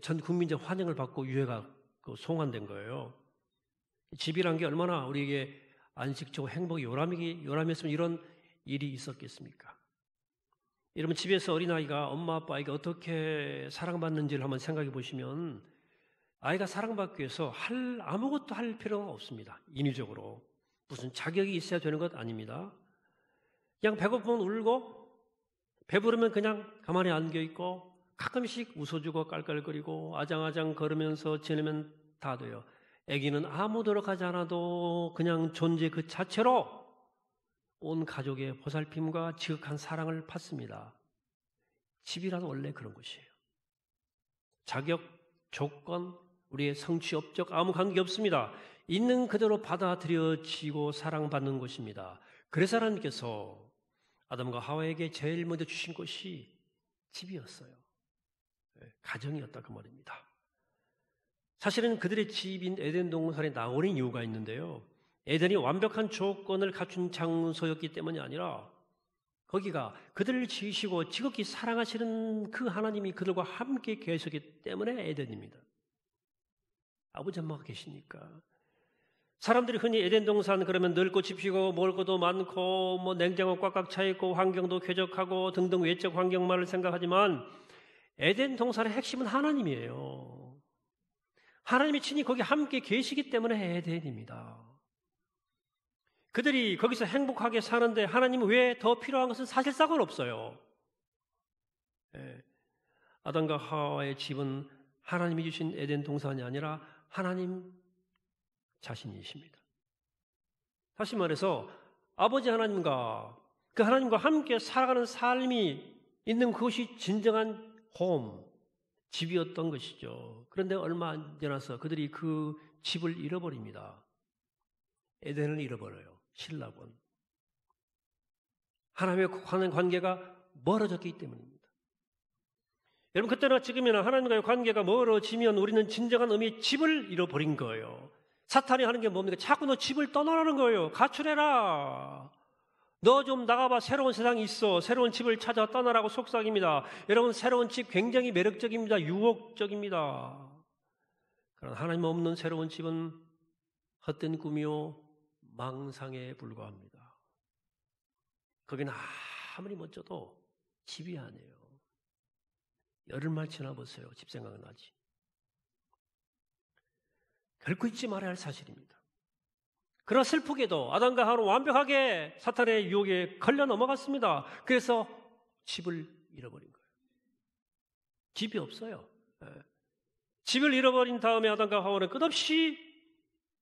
전 국민적 환영을 받고 유해가 송환된 거예요. 집이란 게 얼마나 우리에게 안식처고 행복이 요람이었으면 이런 일이 있었겠습니까? 여러분 집에서 어린아이가 엄마 아빠에게 어떻게 사랑받는지를 한번 생각해 보시면 아이가 사랑받기 위해서 아무것도 할 필요가 없습니다. 인위적으로. 무슨 자격이 있어야 되는 것 아닙니다. 그냥 배고프면 울고 배부르면 그냥 가만히 안겨있고 가끔씩 웃어주고 깔깔거리고 아장아장 걸으면서 지내면 다 돼요. 아기는 아무 노력하지 않아도 그냥 존재 그 자체로 온 가족의 보살핌과 지극한 사랑을 받습니다. 집이란 원래 그런 것이에요. 자격, 조건, 우리의 성취, 업적 아무 관계 없습니다. 있는 그대로 받아들여지고 사랑받는 것입니다. 그래서 하나님께서 아담과 하와에게 제일 먼저 주신 것이 집이었어요. 가정이었다 그 말입니다. 사실은 그들의 집인 에덴 동산에 나오는 이유가 있는데요. 에덴이 완벽한 조건을 갖춘 장소였기 때문이 아니라 거기가 그들을 지으시고 지극히 사랑하시는 그 하나님이 그들과 함께 계셨기 때문에 에덴입니다. 아버지 엄마가 계시니까. 사람들이 흔히 에덴 동산 그러면 넓고 짚히고 먹을 것도 많고 뭐 냉장고 꽉꽉 차 있고 환경도 쾌적하고 등등 외적 환경만을 생각하지만 에덴 동산의 핵심은 하나님이에요. 하나님이 친히 거기 함께 계시기 때문에 에덴입니다. 그들이 거기서 행복하게 사는데 하나님 외에 더 필요한 것은 사실상은 없어요. 아담과 하와의 집은 하나님이 주신 에덴 동산이 아니라 하나님 자신이십니다. 다시 말해서 아버지 하나님과 그 하나님과 함께 살아가는 삶이 있는 그것이 진정한 집이었던 것이죠. 그런데 얼마 안 지나서 그들이 그 집을 잃어버립니다. 에덴을 잃어버려요. 신락원. 하나님과의 관계가 멀어졌기 때문입니다. 여러분 그때나 지금이나 하나님과의 관계가 멀어지면 우리는 진정한 의미의 집을 잃어버린 거예요. 사탄이 하는 게 뭡니까? 자꾸 너 집을 떠나라는 거예요. 가출해라. 너 좀 나가봐. 새로운 세상이 있어. 새로운 집을 찾아 떠나라고 속삭입니다. 여러분 새로운 집 굉장히 매력적입니다. 유혹적입니다. 그러나 하나님 없는 새로운 집은 헛된 꿈이요 망상에 불과합니다. 거기는 아무리 멋져도 집이 아니에요. 열흘만 지나보세요. 집 생각은 나지. 결코 잊지 말아야 할 사실입니다. 그러나 슬프게도 아담과 하와는 완벽하게 사탄의 유혹에 걸려 넘어갔습니다. 그래서 집을 잃어버린 거예요. 집이 없어요. 집을 잃어버린 다음에 아담과 하와는 끝없이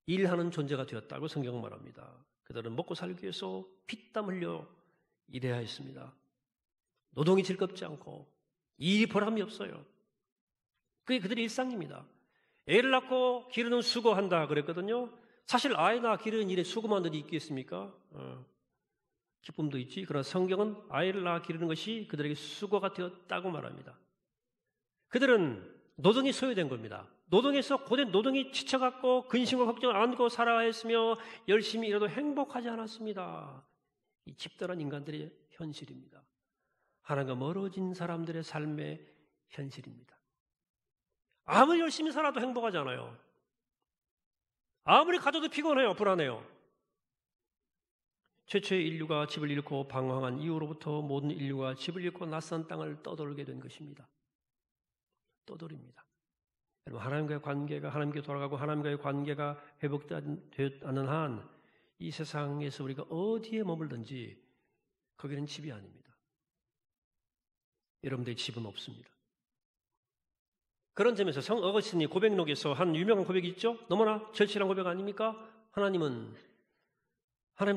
일하는 존재가 되었다고 성경은 말합니다. 그들은 먹고 살기 위해서 피땀 흘려 일해야 했습니다. 노동이 즐겁지 않고 일이 보람이 없어요. 그게 그들의 일상입니다. 애를 낳고 기르는 수고한다 그랬거든요. 사실 아이 낳아 기르는 일에 수고만 일이 있겠습니까? 기쁨도 있지. 그러나 성경은 아이를 낳아 기르는 것이 그들에게 수고가 되었다고 말합니다. 그들은 노동이 소요된 겁니다. 노동에서 고된 노동이 지쳐갖고 근심과 걱정을 안고 살아야 했으며 열심히 일해도 행복하지 않았습니다. 이 집단한 인간들의 현실입니다. 하나님과 멀어진 사람들의 삶의 현실입니다. 아무리 열심히 살아도 행복하지 않아요. 아무리 가져도 피곤해요. 불안해요. 최초의 인류가 집을 잃고 방황한 이후로부터 모든 인류가 집을 잃고 낯선 땅을 떠돌게 된 것입니다. 떠돌입니다. 여러분 하나님과의 관계가 하나님께 돌아가고 하나님과의 관계가 회복되지 않는 한 이 세상에서 우리가 어디에 머물든지 거기는 집이 아닙니다. 여러분들의 집은 없습니다. 그런 점에서 성 어거스틴이 고백록에서 한 유명한 고백이 있죠. 너무나 절실한 고백 아닙니까? 하나님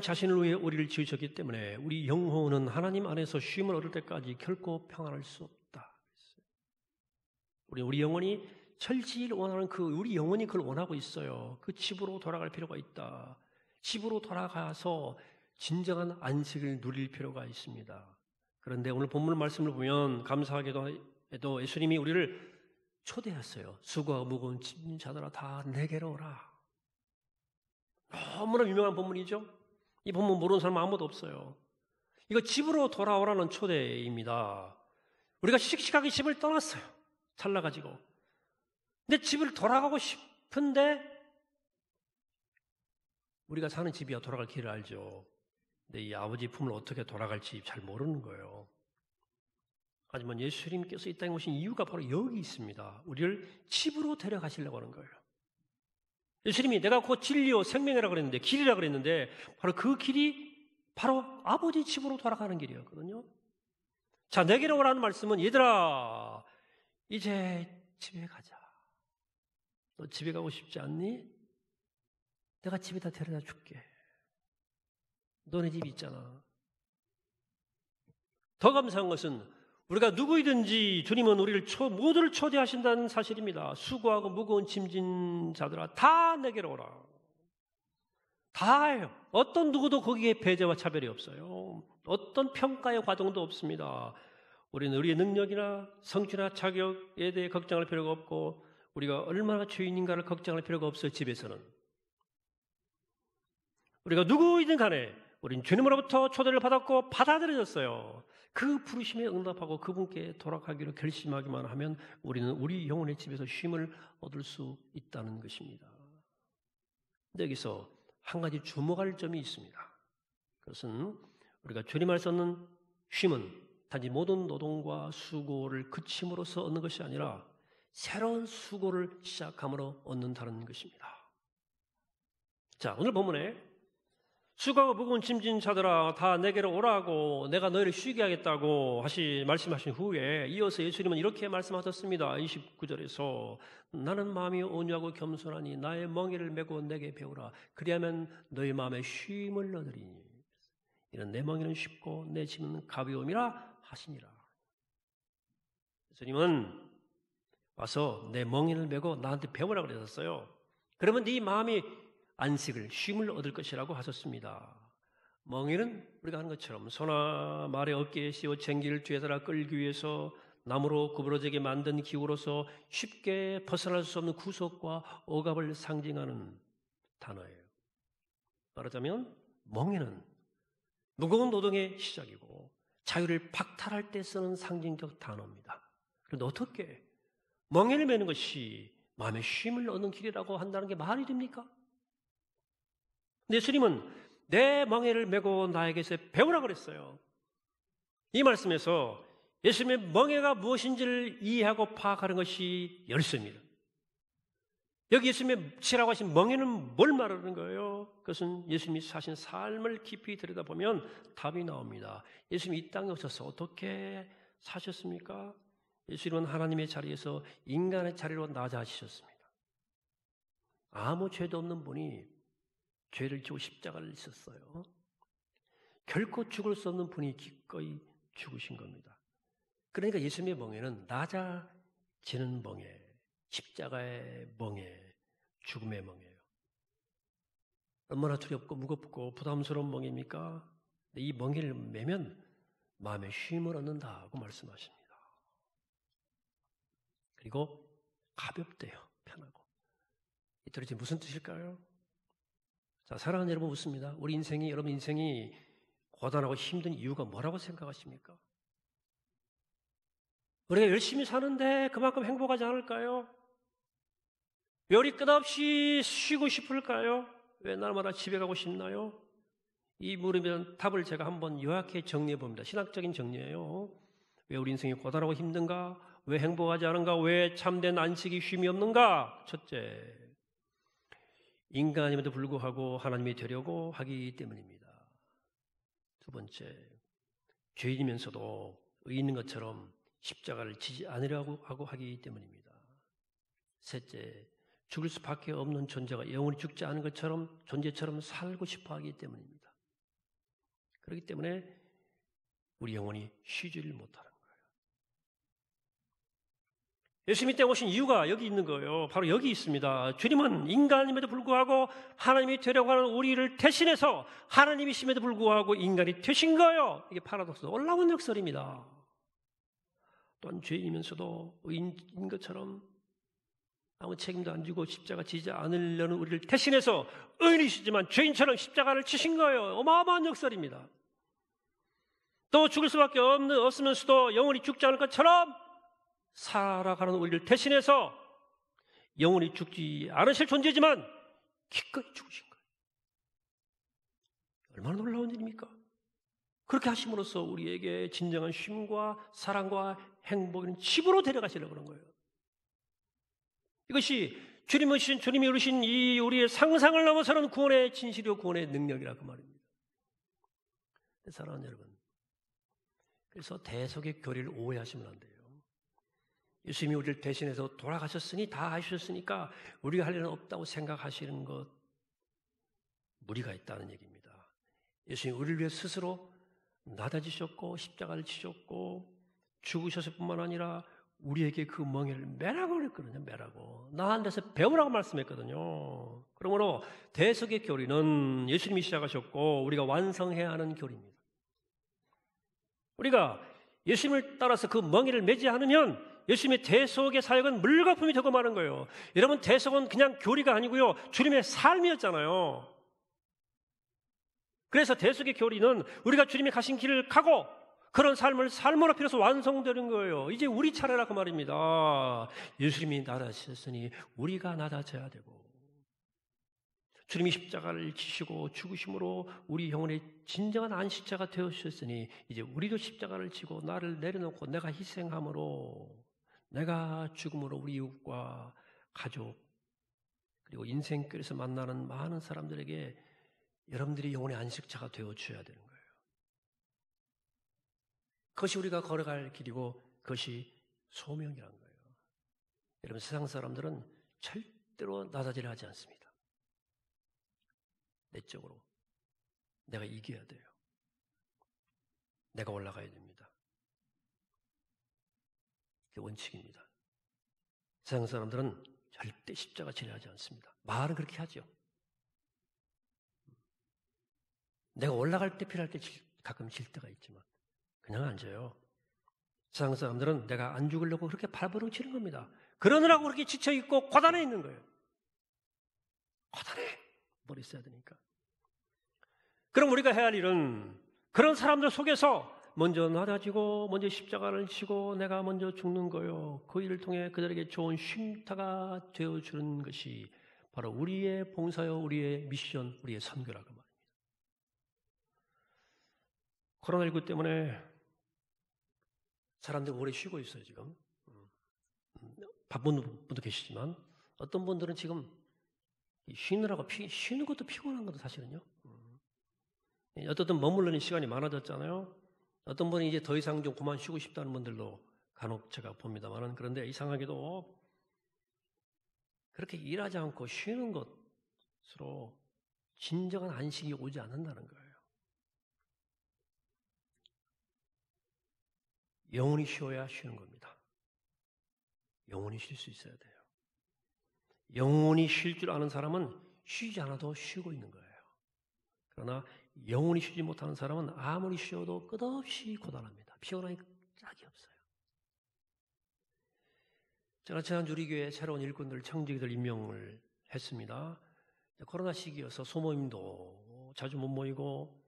자신을 위해 우리를 지으셨기 때문에 우리 영혼은 하나님 안에서 쉼을 얻을 때까지 결코 평안할 수 없다. 우리 영혼이 철저히 원하는 우리 영혼이 그걸 원하고 있어요. 그 집으로 돌아갈 필요가 있다. 집으로 돌아가서 진정한 안식을 누릴 필요가 있습니다. 그런데 오늘 본문 말씀을 보면 감사하게도 예수님이 우리를 초대했어요. 수고하고 무거운 짐진 자들아 다 내게로 오라. 너무나 유명한 본문이죠. 이 본문 모르는 사람 아무도 없어요. 이거 집으로 돌아오라는 초대입니다. 우리가 씩씩하게 집을 떠났어요. 잘나가지고. 근데 집을 돌아가고 싶은데 우리가 사는 집이야 돌아갈 길을 알죠. 근데 이 아버지 품을 어떻게 돌아갈지 잘 모르는 거예요. 하지만 예수님께서 이 땅에 오신 이유가 바로 여기 있습니다. 우리를 집으로 데려가시려고 하는 거예요. 예수님이 내가 곧 진리요 생명이라고 그랬는데 길이라고 그랬는데 바로 그 길이 바로 아버지 집으로 돌아가는 길이었거든요. 자, 내게로 오라는 말씀은 얘들아 이제 집에 가자. 너 집에 가고 싶지 않니? 내가 집에다 데려다 줄게. 너네 집 있잖아. 더 감사한 것은 우리가 누구이든지 주님은 우리를 모두를 초대하신다는 사실입니다. 수고하고 무거운 짐진 자들아 다 내게로 오라. 다예요. 어떤 누구도 거기에 배제와 차별이 없어요. 어떤 평가의 과정도 없습니다. 우리는 우리의 능력이나 성취나 자격에 대해 걱정할 필요가 없고 우리가 얼마나 죄인인가를 걱정할 필요가 없어요. 집에서는. 우리가 누구이든 간에 우리는 주님으로부터 초대를 받았고 받아들여졌어요. 그 부르심에 응답하고 그분께 돌아가기로 결심하기만 하면 우리는 우리 영혼의 집에서 쉼을 얻을 수 있다는 것입니다. 근데 여기서 한 가지 주목할 점이 있습니다. 그것은 우리가 주님 안에서 얻는 쉼은 단지 모든 노동과 수고를 그침으로써 얻는 것이 아니라 새로운 수고를 시작함으로 얻는다는 것입니다. 자, 오늘 본문에 수고하고 무거운 짐진 자들아 다 내게로 오라고 내가 너희를 쉬게 하겠다고 말씀하신 후에 이어서 예수님은 이렇게 말씀하셨습니다. 29절에서 나는 마음이 온유하고 겸손하니 나의 멍에를 메고 내게 배우라. 그리하면 너희 마음에 쉼을 얻으리니 이는 내 멍에는 쉽고 내 짐은 가벼움이라 하시니라. 예수님은 와서 내 멍에를 메고 나한테 배우라 그러셨어요. 그러면 네 마음이 안식을, 쉼을 얻을 것이라고 하셨습니다. 멍에는 우리가 하는 것처럼 소나 말의 어깨에 씌워 쟁기를 뒤에다가 끌기 위해서 나무로 구부러지게 만든 기구로서 쉽게 벗어날 수 없는 구속과 억압을 상징하는 단어예요. 말하자면 멍에는 무거운 노동의 시작이고 자유를 박탈할 때 쓰는 상징적 단어입니다. 그런데 어떻게 멍에를 매는 것이 마음의 쉼을 얻는 길이라고 한다는 게 말이 됩니까? 예수님은 내 멍에를 메고 나에게서 배우라 그랬어요. 이 말씀에서 예수님의 멍에가 무엇인지를 이해하고 파악하는 것이 열쇠입니다. 여기 예수님의 치라고 하신 멍에는 뭘 말하는 거예요? 그것은 예수님이 사신 삶을 깊이 들여다보면 답이 나옵니다. 예수님이 이 땅에 오셔서 어떻게 사셨습니까? 예수님은 하나님의 자리에서 인간의 자리로 낮아지셨습니다. 아무 죄도 없는 분이 죄를 지고 십자가를 지셨어요. 결코 죽을 수 없는 분이 기꺼이 죽으신 겁니다. 그러니까 예수님의 멍에는 낮아지는 멍에, 십자가의 멍에, 죽음의 멍에예요. 얼마나 두렵고 무겁고 부담스러운 멍입니까? 이 멍에를 매면 마음의 쉼을 얻는다고 말씀하십니다. 그리고 가볍대요. 편하고. 이 도대체 무슨 뜻일까요? 자, 사랑하는 여러분 묻습니다. 여러분 인생이 고단하고 힘든 이유가 뭐라고 생각하십니까? 우리가 열심히 사는데 그만큼 행복하지 않을까요? 왜 우리 끝없이 쉬고 싶을까요? 왜 날마다 집에 가고 싶나요? 이 물으면 답을 제가 한번 요약해 정리해 봅니다. 신학적인 정리예요. 왜 우리 인생이 고단하고 힘든가? 왜 행복하지 않은가? 왜 참된 안식이 쉼이 없는가? 첫째, 인간임에도 불구하고 하나님이 되려고 하기 때문입니다. 두 번째, 죄인이면서도 의인인 것처럼 십자가를 지지 않으려고 하기 때문입니다. 셋째, 죽을 수밖에 없는 존재가 영원히 죽지 않은 것처럼 존재처럼 살고 싶어 하기 때문입니다. 그렇기 때문에 우리 영혼이 쉬지를 못하는 거예요. 예수님이 때 오신 이유가 여기 있는 거예요. 바로 여기 있습니다. 주님은 인간임에도 불구하고 하나님이 되려고 하는 우리를 대신해서 하나님이심에도 불구하고 인간이 되신 거예요. 이게 파라독스, 놀라운 역설입니다. 또한 죄인이면서도 의인인 것처럼 아무 책임도 안 지고 십자가 지지 않으려는 우리를 대신해서 의인이시지만 죄인처럼 십자가를 치신 거예요. 어마어마한 역설입니다. 또 죽을 수밖에 없으면서도 영원히 죽지 않을 것처럼 살아가는 우리를 대신해서 영원히 죽지 않으실 존재지만 기꺼이 죽으신 거예요. 얼마나 놀라운 일입니까? 그렇게 하심으로써 우리에게 진정한 쉼과 사랑과 행복은 집으로 데려가시려고 그런 거예요. 이것이 주님이 이루신 이 우리의 상상을 넘어서는 구원의 진실이요 구원의 능력이라고 말입니다. 사랑하는 여러분, 그래서 대속의 교리를 오해하시면 안 돼요. 예수님이 우리를 대신해서 돌아가셨으니 다 하셨으니까 우리가 할 일은 없다고 생각하시는 것 무리가 있다는 얘기입니다. 예수님이 우리를 위해 스스로 낮아지셨고 십자가를 지셨고 죽으셨을 뿐만 아니라 우리에게 그 멍에를 매라고 그랬거든요. 매라고. 나한테서 배우라고 말씀했거든요. 그러므로 대속의 교리는 예수님이 시작하셨고 우리가 완성해야 하는 교리입니다. 우리가 예수님을 따라서 그 멍에를 매지 않으면 예수님의 대속의 사역은 물거품이 되고 마는 거예요. 여러분, 대속은 그냥 교리가 아니고요, 주님의 삶이었잖아요. 그래서 대속의 교리는 우리가 주님이 가신 길을 가고 그런 삶을 삶으로 필요해서 완성되는 거예요. 이제 우리 차례라고 말입니다. 예수님이 낮아지셨으니 우리가 낮아져야 되고, 주님이 십자가를 지시고 죽으심으로 우리 영혼의 진정한 안식자가 되어주셨으니 이제 우리도 십자가를 지고 나를 내려놓고 내가 희생함으로, 내가 죽음으로 우리 이웃과 가족 그리고 인생길에서 만나는 많은 사람들에게 여러분들이 영혼의 안식자가 되어줘야 되는 거예요. 그것이 우리가 걸어갈 길이고 그것이 소명이라는 거예요. 여러분, 세상 사람들은 절대로 낮아지려 하지 않습니다. 내적으로 내가 이겨야 돼요. 내가 올라가야 됩니다. 그게 원칙입니다. 세상 사람들은 절대 십자가 지려 하지 않습니다. 말은 그렇게 하죠. 내가 올라갈 때 필요할 때 가끔 질 때가 있지만 그냥 앉아요. 세상 사람들은 내가 안 죽으려고 그렇게 발버둥 치는 겁니다. 그러느라고 그렇게 지쳐있고 고단해 있는 거예요. 고단해. 머리 써야 되니까. 그럼 우리가 해야 할 일은 그런 사람들 속에서 먼저 낮아지고 먼저 십자가를 지고 내가 먼저 죽는 거요. 그 일을 통해 그들에게 좋은 쉼터가 되어주는 것이 바로 우리의 봉사요, 우리의 미션, 우리의 선교라고 말입니다. 코로나19 때문에 사람들이 오래 쉬고 있어요, 지금. 바쁜 분도 계시지만 어떤 분들은 지금 쉬느라고 쉬는 것도 피곤한 것도 사실은요. 어떤 머무르는 시간이 많아졌잖아요. 어떤 분이 이제 더 이상 좀 그만 쉬고 싶다는 분들도 간혹 제가 봅니다만은, 그런데 이상하게도 그렇게 일하지 않고 쉬는 것으로 진정한 안식이 오지 않는다는 거예요. 영원히 쉬어야 쉬는 겁니다. 영원히 쉴 수 있어야 돼요. 영원히 쉴 줄 아는 사람은 쉬지 않아도 쉬고 있는 거예요. 그러나 영원히 쉬지 못하는 사람은 아무리 쉬어도 끝없이 고단합니다. 피곤하니 짝이 없어요. 제가 제한주리교회 새로운 일꾼들, 청지기들 임명을 했습니다. 코로나 시기여서 소모임도 자주 못 모이고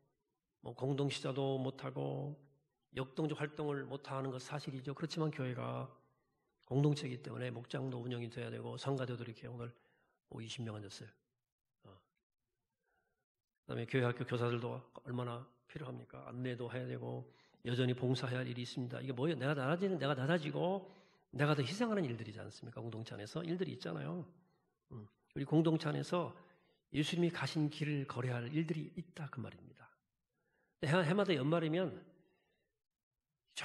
공동시자도 못하고 역동적 활동을 못하는 것 사실이죠. 그렇지만 교회가 공동체이기 때문에 목장도 운영이 돼야 되고 성가대도 이렇게 오늘 20명 앉았어요. 그다음에 교회 학교 교사들도 얼마나 필요합니까? 안내도 해야 되고 여전히 봉사해야 할 일이 있습니다. 이게 뭐예요? 내가 낮아지고 내가 더 희생하는 일들이지 않습니까? 공동체 안에서 일들이 있잖아요. 우리 공동체 안에서 예수님이 가신 길을 걸어야 할 일들이 있다, 그 말입니다. 해마다 연말이면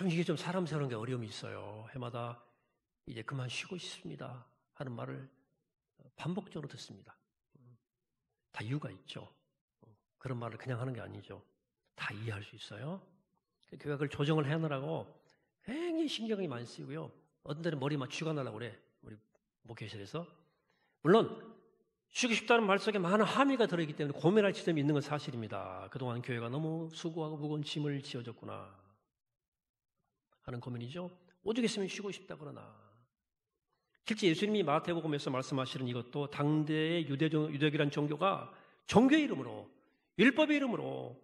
이게 좀 사람 세우는 게 어려움이 있어요. 해마다 이제 그만 쉬고 싶습니다 하는 말을 반복적으로 듣습니다. 다 이유가 있죠. 그런 말을 그냥 하는 게 아니죠. 다 이해할 수 있어요. 교회가 그걸 조정을 해내라고 굉장히 신경이 많이 쓰이고요. 어떤 데는 머리 막 쥐가 나려고 그래. 우리 목회실에서. 물론 쉬고 싶다는 말 속에 많은 함의가 들어있기 때문에 고민할 지점이 있는 건 사실입니다. 그동안 교회가 너무 수고하고 무거운 짐을 지어줬구나 하는 고민이죠. 오죽 했으면 쉬고 싶다 그러나 실제 예수님이 마태복음에서 말씀하시는 이것도 당대의 유대교란 종교가 종교의 이름으로 율법의 이름으로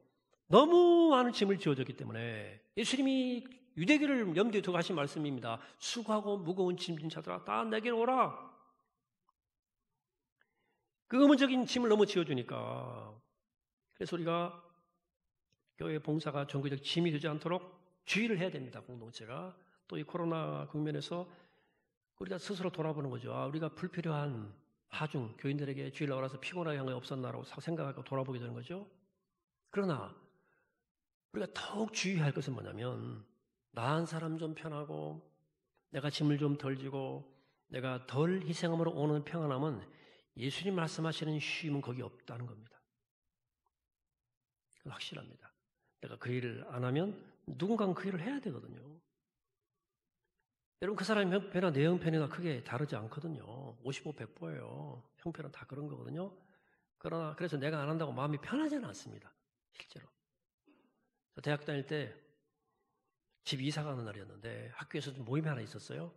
너무 많은 짐을 지어줬기 때문에 예수님이 유대교를 염두에 두고 하신 말씀입니다. 수고하고 무거운 짐진 자들아 다 내게로 오라. 그 의무적인 짐을 너무 지어주니까 그래서 우리가 교회 봉사가 종교적 짐이 되지 않도록 주의를 해야 됩니다. 공동체가. 또 이 코로나 국면에서 우리가 스스로 돌아보는 거죠. 우리가 불필요한 하중 교인들에게 주일날 와서 피곤하게 한 게 없었나라고 생각하고 돌아보게 되는 거죠. 그러나 우리가 더욱 주의할 것은 뭐냐면 나은 사람 좀 편하고 내가 짐을 좀 덜 지고 내가 덜 희생함으로 오는 평안함은 예수님 말씀하시는 쉼은 거기 없다는 겁니다. 그건 확실합니다. 내가 그 일을 안 하면 누군가는 그 일을 해야 되거든요. 여러분 그 사람의 형편이나 내 형편이나 크게 다르지 않거든요. 55, 100%예요. 형편은 다 그런 거거든요. 그러나 그래서 내가 안 한다고 마음이 편하지는 않습니다. 실제로. 대학 다닐 때 집 이사 가는 날이었는데 학교에서 좀 모임이 하나 있었어요.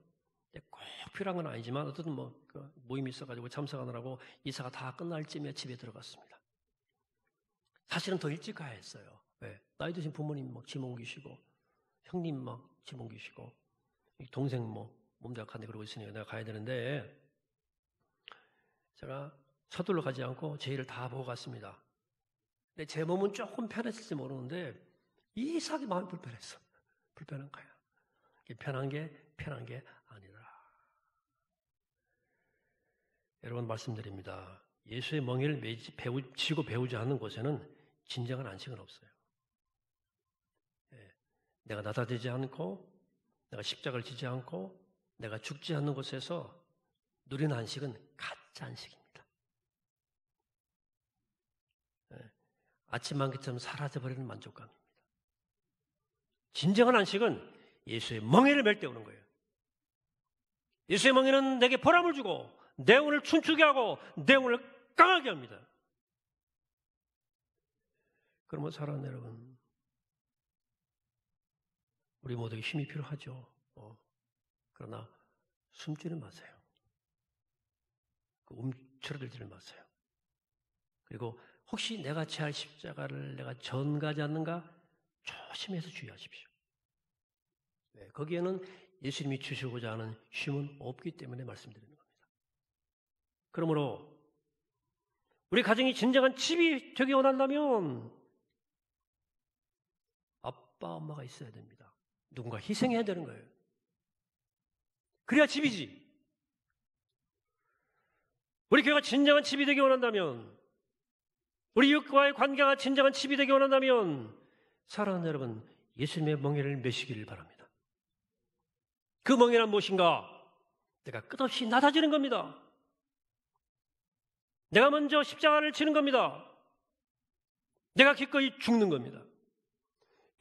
꼭 필요한 건 아니지만 어쨌든 그 모임이 있어가지고 참석하느라고 이사가 다 끝날 쯤에 집에 들어갔습니다. 사실은 더 일찍 가야 했어요. 왜? 나이 드신 부모님 막 짐 옮기시고 형님 막 짐 옮기시고 동생 몸도 약한데 그러고 있으니까 내가 가야 되는데 제가 서둘러 가지 않고 제 일을 다 보고 갔습니다. 근데 제 몸은 조금 편했을지 모르는데 이상하게 마음이 불편했어. 불편한 거야. 편한 게 아니더라. 여러분 말씀드립니다. 예수의 멍에를 지고 배우지 않는 곳에는 진정한 안식은 없어요. 내가 나다지지 않고 내가 십자가를 지지 않고 내가 죽지 않는 곳에서 누리는 안식은 가짜 안식입니다. 아침 만기처럼 사라져버리는 만족감입니다. 진정한 안식은 예수의 멍에를 맬 때 오는 거예요. 예수의 멍에는 내게 보람을 주고 내 영혼을 춤추게 하고 내 영혼을 강하게 합니다. 그러면 사랑하는 여러분, 우리 모두에게 힘이 필요하죠. 그러나 숨지는 마세요. 움츠러들지를 마세요. 그리고 혹시 내가 취할 십자가를 내가 전가지 않는가 조심해서 주의하십시오. 거기에는 예수님이 주시고자 하는 쉼은 없기 때문에 말씀드리는 겁니다. 그러므로 우리 가정이 진정한 집이 되기 원한다면 아빠, 엄마가 있어야 됩니다. 누군가 희생해야 되는 거예요. 그래야 집이지. 우리 교회가 진정한 집이 되기 원한다면 우리 이웃과의 관계가 진정한 집이 되기 원한다면 사랑하는 여러분, 예수님의 멍에를 메시기를 바랍니다. 그 멍에란 무엇인가? 내가 끝없이 낮아지는 겁니다. 내가 먼저 십자가를 지는 겁니다. 내가 기꺼이 죽는 겁니다.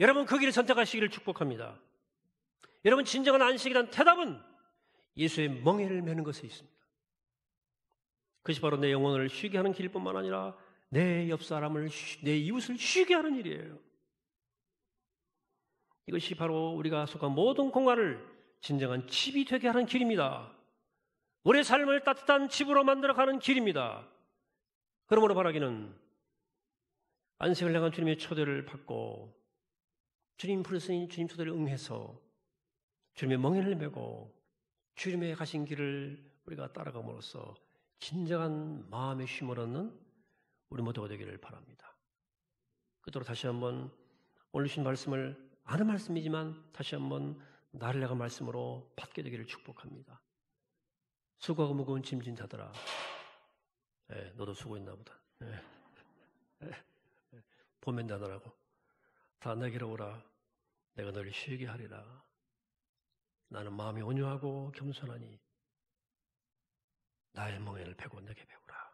여러분 그 길을 선택하시기를 축복합니다. 여러분 진정한 안식이란 대답은 예수의 멍에를 메는 것에 있습니다. 그것이 바로 내 영혼을 쉬게 하는 길뿐만 아니라 내 옆 사람을, 내 이웃을 쉬게 하는 일이에요. 이것이 바로 우리가 속한 모든 공간을 진정한 집이 되게 하는 길입니다. 우리의 삶을 따뜻한 집으로 만들어가는 길입니다. 그러므로 바라기는 안식을 향한 주님의 초대를 받고 주님 부르신 주님 초대를 응해서 주님의 멍에를 메고 주님의 가신 길을 우리가 따라감으로써 진정한 마음의 쉼을 얻는 우리 모두가 되기를 바랍니다. 그토록 다시 한번 오늘 주신 말씀을 아는 말씀이지만 다시 한번 나를 향한 말씀으로 받게 되기를 축복합니다. 수고하고 무거운 짐진 자들아, 너도 수고했나 보다. 보면 나더라고. 다 내게로 오라. 내가 너를 쉬게 하리라. 나는 마음이 온유하고 겸손하니 나의 멍에를 베고 내게 배우라.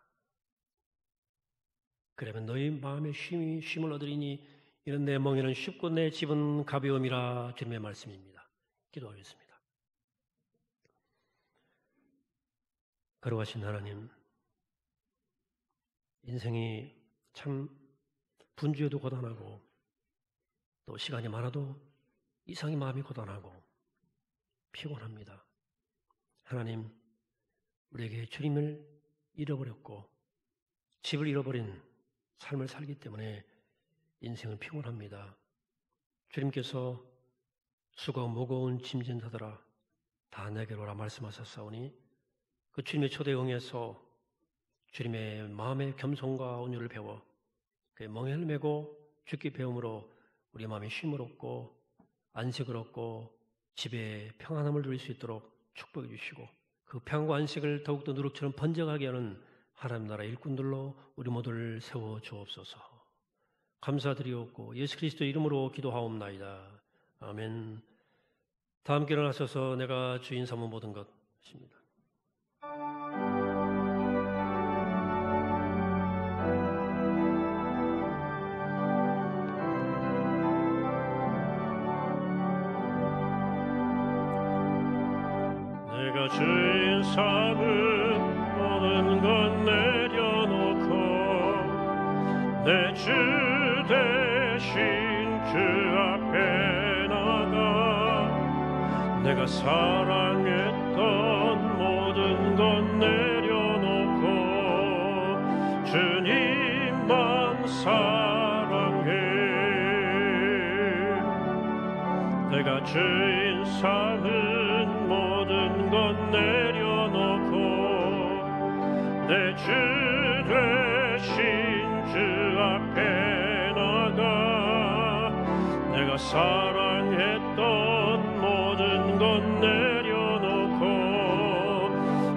그러면 너희 마음에 쉼을 얻으리니 이는 내 멍에는 쉽고 내 짐은 가벼움이라. 주님의 말씀입니다. 기도하겠습니다. 거룩하신 하나님, 인생이 참 분주해도 고단하고 또 시간이 많아도 이상히 마음이 고단하고 피곤합니다. 하나님, 우리에게 주님을 잃어버렸고 집을 잃어버린 삶을 살기 때문에 인생은 피곤합니다. 주님께서 수고 무거운 짐진 자들아 다 내게로 오라 말씀하셨사오니 그 주님의 초대에 응해서 주님의 마음의 겸손과 온유를 배워 그 멍에를 메고 주께 배움으로 우리 마음이 쉼을 얻고 안식을 얻고 집에 평안함을 누릴 수 있도록 축복해 주시고 그 평안과 안식을 더욱더 누룩처럼 번져가게 하는 하나님 나라 일꾼들로 우리 모두를 세워 주옵소서. 감사드리옵고 예수 그리스도 이름으로 기도하옵나이다. 아멘. 다 함께 일어나셔서 내가 주인 삼은 모든 것 하십니다. 내가 주인 삼은 모든 것 내려놓고 내 주 대신 주 앞에 나가 내가 사랑했던 모든 것 내려놓고 주님만 사랑해. 내가 주인 삼은 모든 것 내려놓고 내 주 대신 주 앞에 나가 내가 사랑했던 모든 것 내려놓고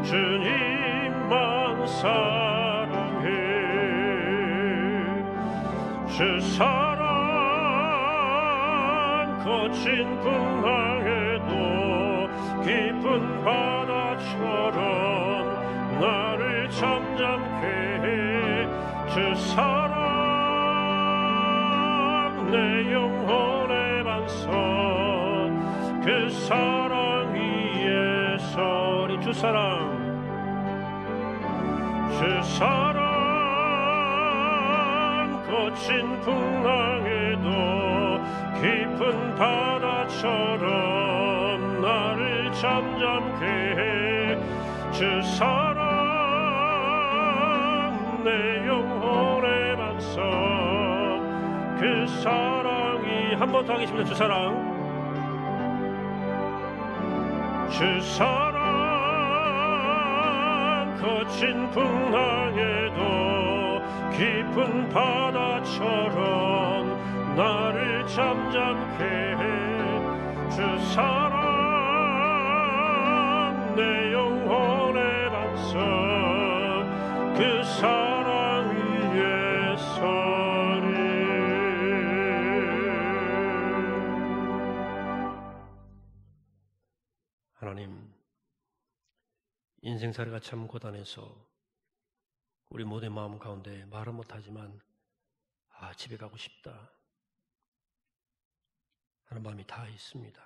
주님만 사랑해. 주 사랑 거친 풍랑에도 깊은 바다처럼 나를 잠잠케 해. 주 사랑 내 영혼의 반석 그 사랑 위에 서리. 주 사랑 거친 풍랑에도 깊은 바다처럼 나를 잠잠케 해. 주 사랑 내 영혼의 반석 그 사랑이 한 번 더 하겠습니다. 주 사랑 거친 풍랑에도 깊은 바다처럼 나를 잠잠케 해. 주 사랑 내 영혼의 반석 그 사랑 위에 서리. 하나님, 인생살이가 참 고단해서 우리 모두의 마음 가운데 말은 못하지만 집에 가고 싶다 하는 마음이 다 있습니다.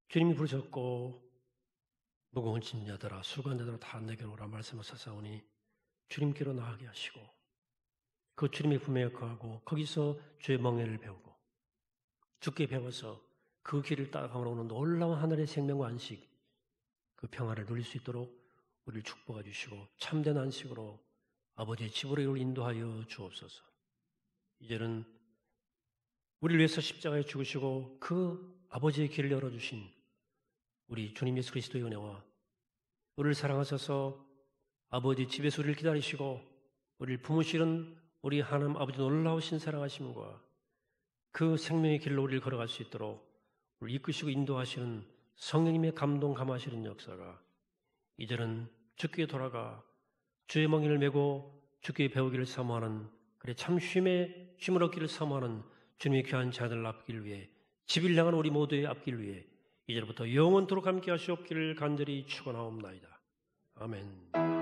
주님이 부르셨고 무거운 짐자들아 수고한 자들아 다 내게로 오라 말씀하셨사오니 주님께로 나가게 하시고 그 주님의 품에 거하고 거기서 주의 멍에를 배우고 주께 배워서 그 길을 따라가므로 오는 놀라운 하늘의 생명과 안식 그 평화를 누릴 수 있도록 우리를 축복해 주시고 참된 안식으로 아버지의 집으로 인도하여 주옵소서. 이제는 우리를 위해서 십자가에 죽으시고 그 아버지의 길을 열어주신 우리 주님 예수 그리스도의 은혜와 우리를 사랑하셔서 아버지 집에서 우리를 기다리시고 우리를 품으시는 우리 하나님 아버지 놀라우신 사랑하심과 그 생명의 길로 우리를 걸어갈 수 있도록 우리를 이끄시고 인도하시는 성령님의 감동 감화하시는 역사가 이제는 주께 돌아가 주의 멍에를 메고 주께 배우기를 사모하는 그래 참 쉼을 얻기를 사모하는 주님의 귀한 자들 앞길 위해 집을 향한 우리 모두의 앞길 위해 이제부터 영원토록 함께 하시옵기를 간절히 축원하옵나이다. 아멘.